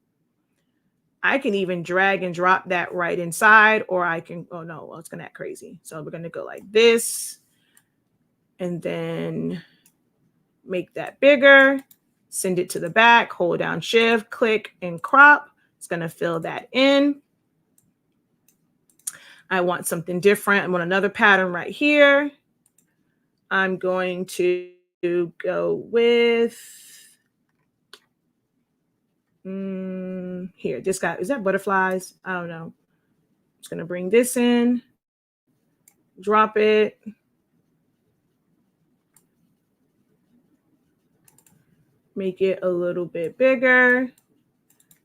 I can even drag and drop that right inside, or I can, oh no, well, it's going to act crazy. So we're going to go like this and then make that bigger, send it to the back, hold down shift, click and crop. It's going to fill that in. I want something different. I want another pattern right here. I'm going to go with here. This guy, is that butterflies? I don't know. I'm just going to bring this in, drop it. Make it a little bit bigger.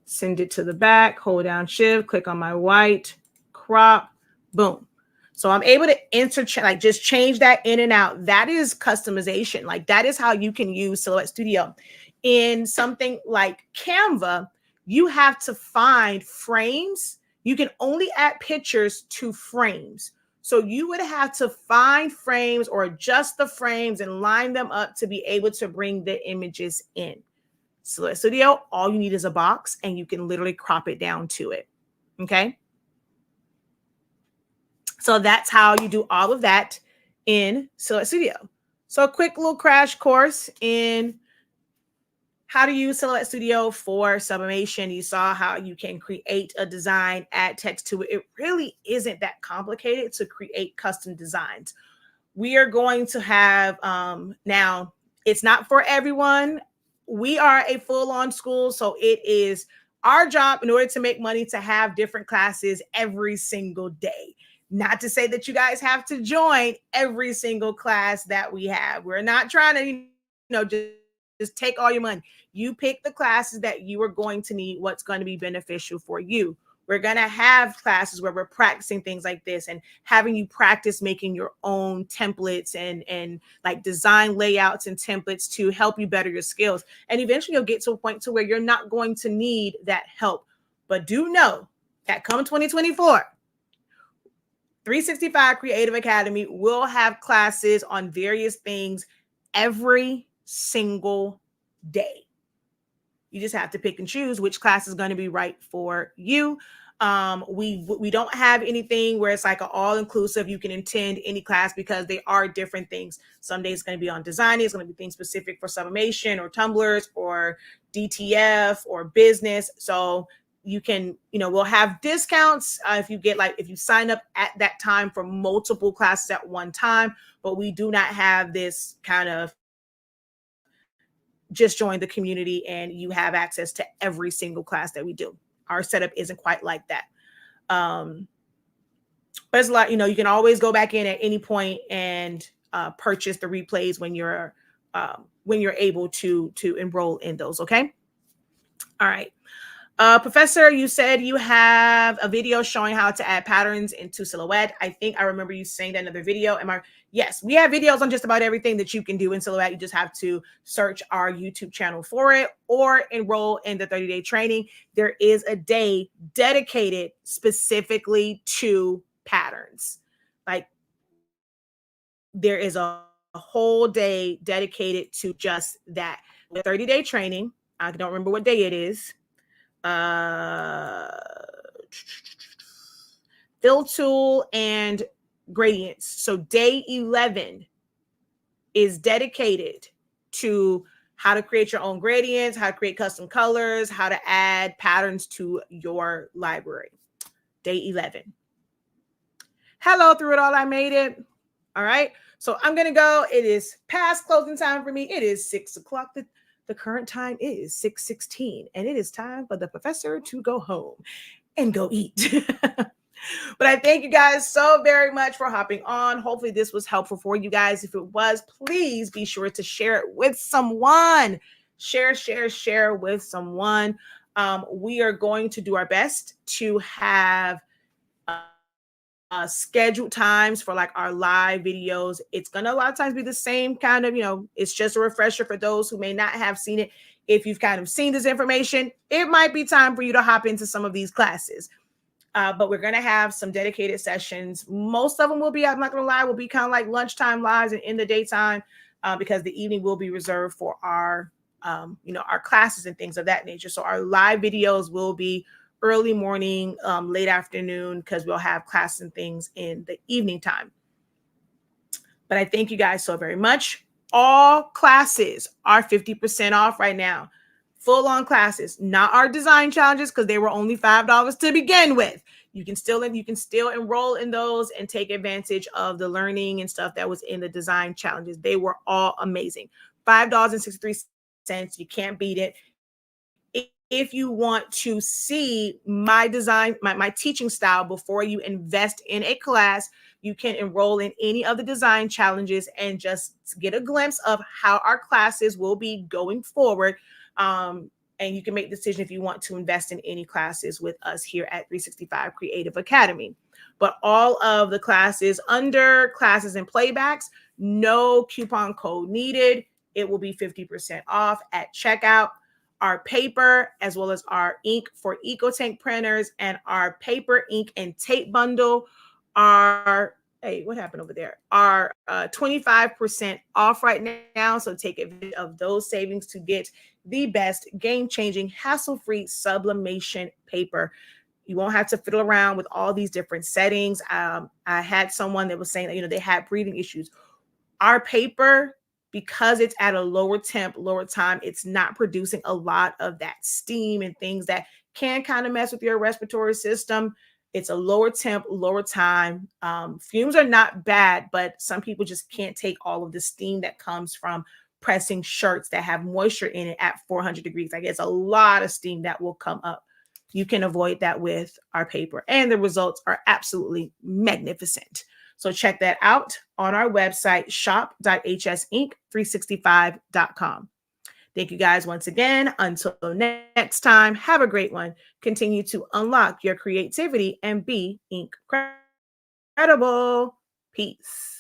Send it to the back, hold down shift, click on my white, crop, boom. So I'm able to interchange, like just change that in and out. That is customization. Like that is how you can use Silhouette Studio. In something like Canva, you have to find frames. You can only add pictures to frames. So you would have to find frames or adjust the frames and line them up to be able to bring the images in. Silhouette Studio, all you need is a box and you can literally crop it down to it. Okay. So that's how you do all of that in Silhouette Studio. So a quick little crash course in how to use Silhouette Studio for sublimation. You saw how you can create a design, add text to it. It really isn't that complicated to create custom designs. We are going to have, now it's not for everyone. We are a full-on school, so it is our job in order to make money to have different classes every single day. Not to say that you guys have to join every single class that we have. We're not trying to, just take all your money. You pick the classes that you are going to need, what's going to be beneficial for you. We're going to have classes where we're practicing things like this and having you practice making your own templates and like design layouts and templates to help you better your skills. And eventually you'll get to a point to where you're not going to need that help. But do know that come 2024, 365 Creative Academy will have classes on various things every single day. You just have to pick and choose which class is going to be right for you. We don't have anything where it's like an all-inclusive. You can attend any class because they are different things. Some days it's going to be on design. It's going to be things specific for sublimation or tumblers or DTF or business. So you can, we'll have discounts if you sign up at that time for multiple classes at one time, but we do not have this kind of just join the community and you have access to every single class that we do. Our setup isn't quite like that. But it's a lot, you can always go back in at any point and purchase the replays when you're able to enroll in those. Okay. All right. Professor, you said you have a video showing how to add patterns into Silhouette. I think I remember you saying that in another video. Yes, we have videos on just about everything that you can do in Silhouette. You just have to search our YouTube channel for it or enroll in the 30-day training. There is a day dedicated specifically to patterns. Like there is a whole day dedicated to just that. The 30-day training, I don't remember what day it is. Fill tool and gradients. So day 11 is dedicated to how to create your own gradients, how to create custom colors, how to add patterns to your library. Day 11. Hello, through it all, I made it. All right. So I'm going to go. It is past closing time for me. It is 6 o'clock. The current time is 6:16, and it is time for the professor to go home and go eat. But I thank you guys so very much for hopping on. Hopefully this was helpful for you guys. If it was, please be sure to share it with someone. Share with someone. We are going to do our best to have scheduled times for like our live videos. It's gonna a lot of times be the same kind of, it's just a refresher for those who may not have seen it. If you've kind of seen this information, it might be time for you to hop into some of these classes. But we're gonna have some dedicated sessions. Most of them will be, I'm not gonna lie, will be kind of like lunchtime lives and in the daytime, because the evening will be reserved for our our classes and things of that nature. So our live videos will be early morning, late afternoon, because we'll have class and things in the evening time. But I thank you guys so very much. All classes are 50% off right now. Full on classes, not our design challenges, because they were only $5 to begin with. You can still enroll in those and take advantage of the learning and stuff that was in the design challenges. They were all amazing. $5.63. You can't beat it. If you want to see my design, my teaching style before you invest in a class, you can enroll in any of the design challenges and just get a glimpse of how our classes will be going forward. And you can make the decision if you want to invest in any classes with us here at 365 Creative Academy. But all of the classes under classes and playbacks, no coupon code needed. It will be 50% off at checkout. Our paper, as well as our ink for EcoTank printers, and our paper, ink, and tape bundle are, hey, what happened over there? Are 25% off right now. So take advantage of those savings to get the best game-changing, hassle-free sublimation paper. You won't have to fiddle around with all these different settings. I had someone that was saying that, they had breathing issues. Our paper, because it's at a lower temp, lower time, it's not producing a lot of that steam and things that can kind of mess with your respiratory system. It's a lower temp, lower time. Fumes are not bad, but some people just can't take all of the steam that comes from pressing shirts that have moisture in it at 400 degrees. Like, it's a lot of steam that will come up. You can avoid that with our paper, and the results are absolutely magnificent. So check that out on our website, shop.hsink365.com. Thank you guys once again. Until next time, have a great one. Continue to unlock your creativity and be incredible. Peace.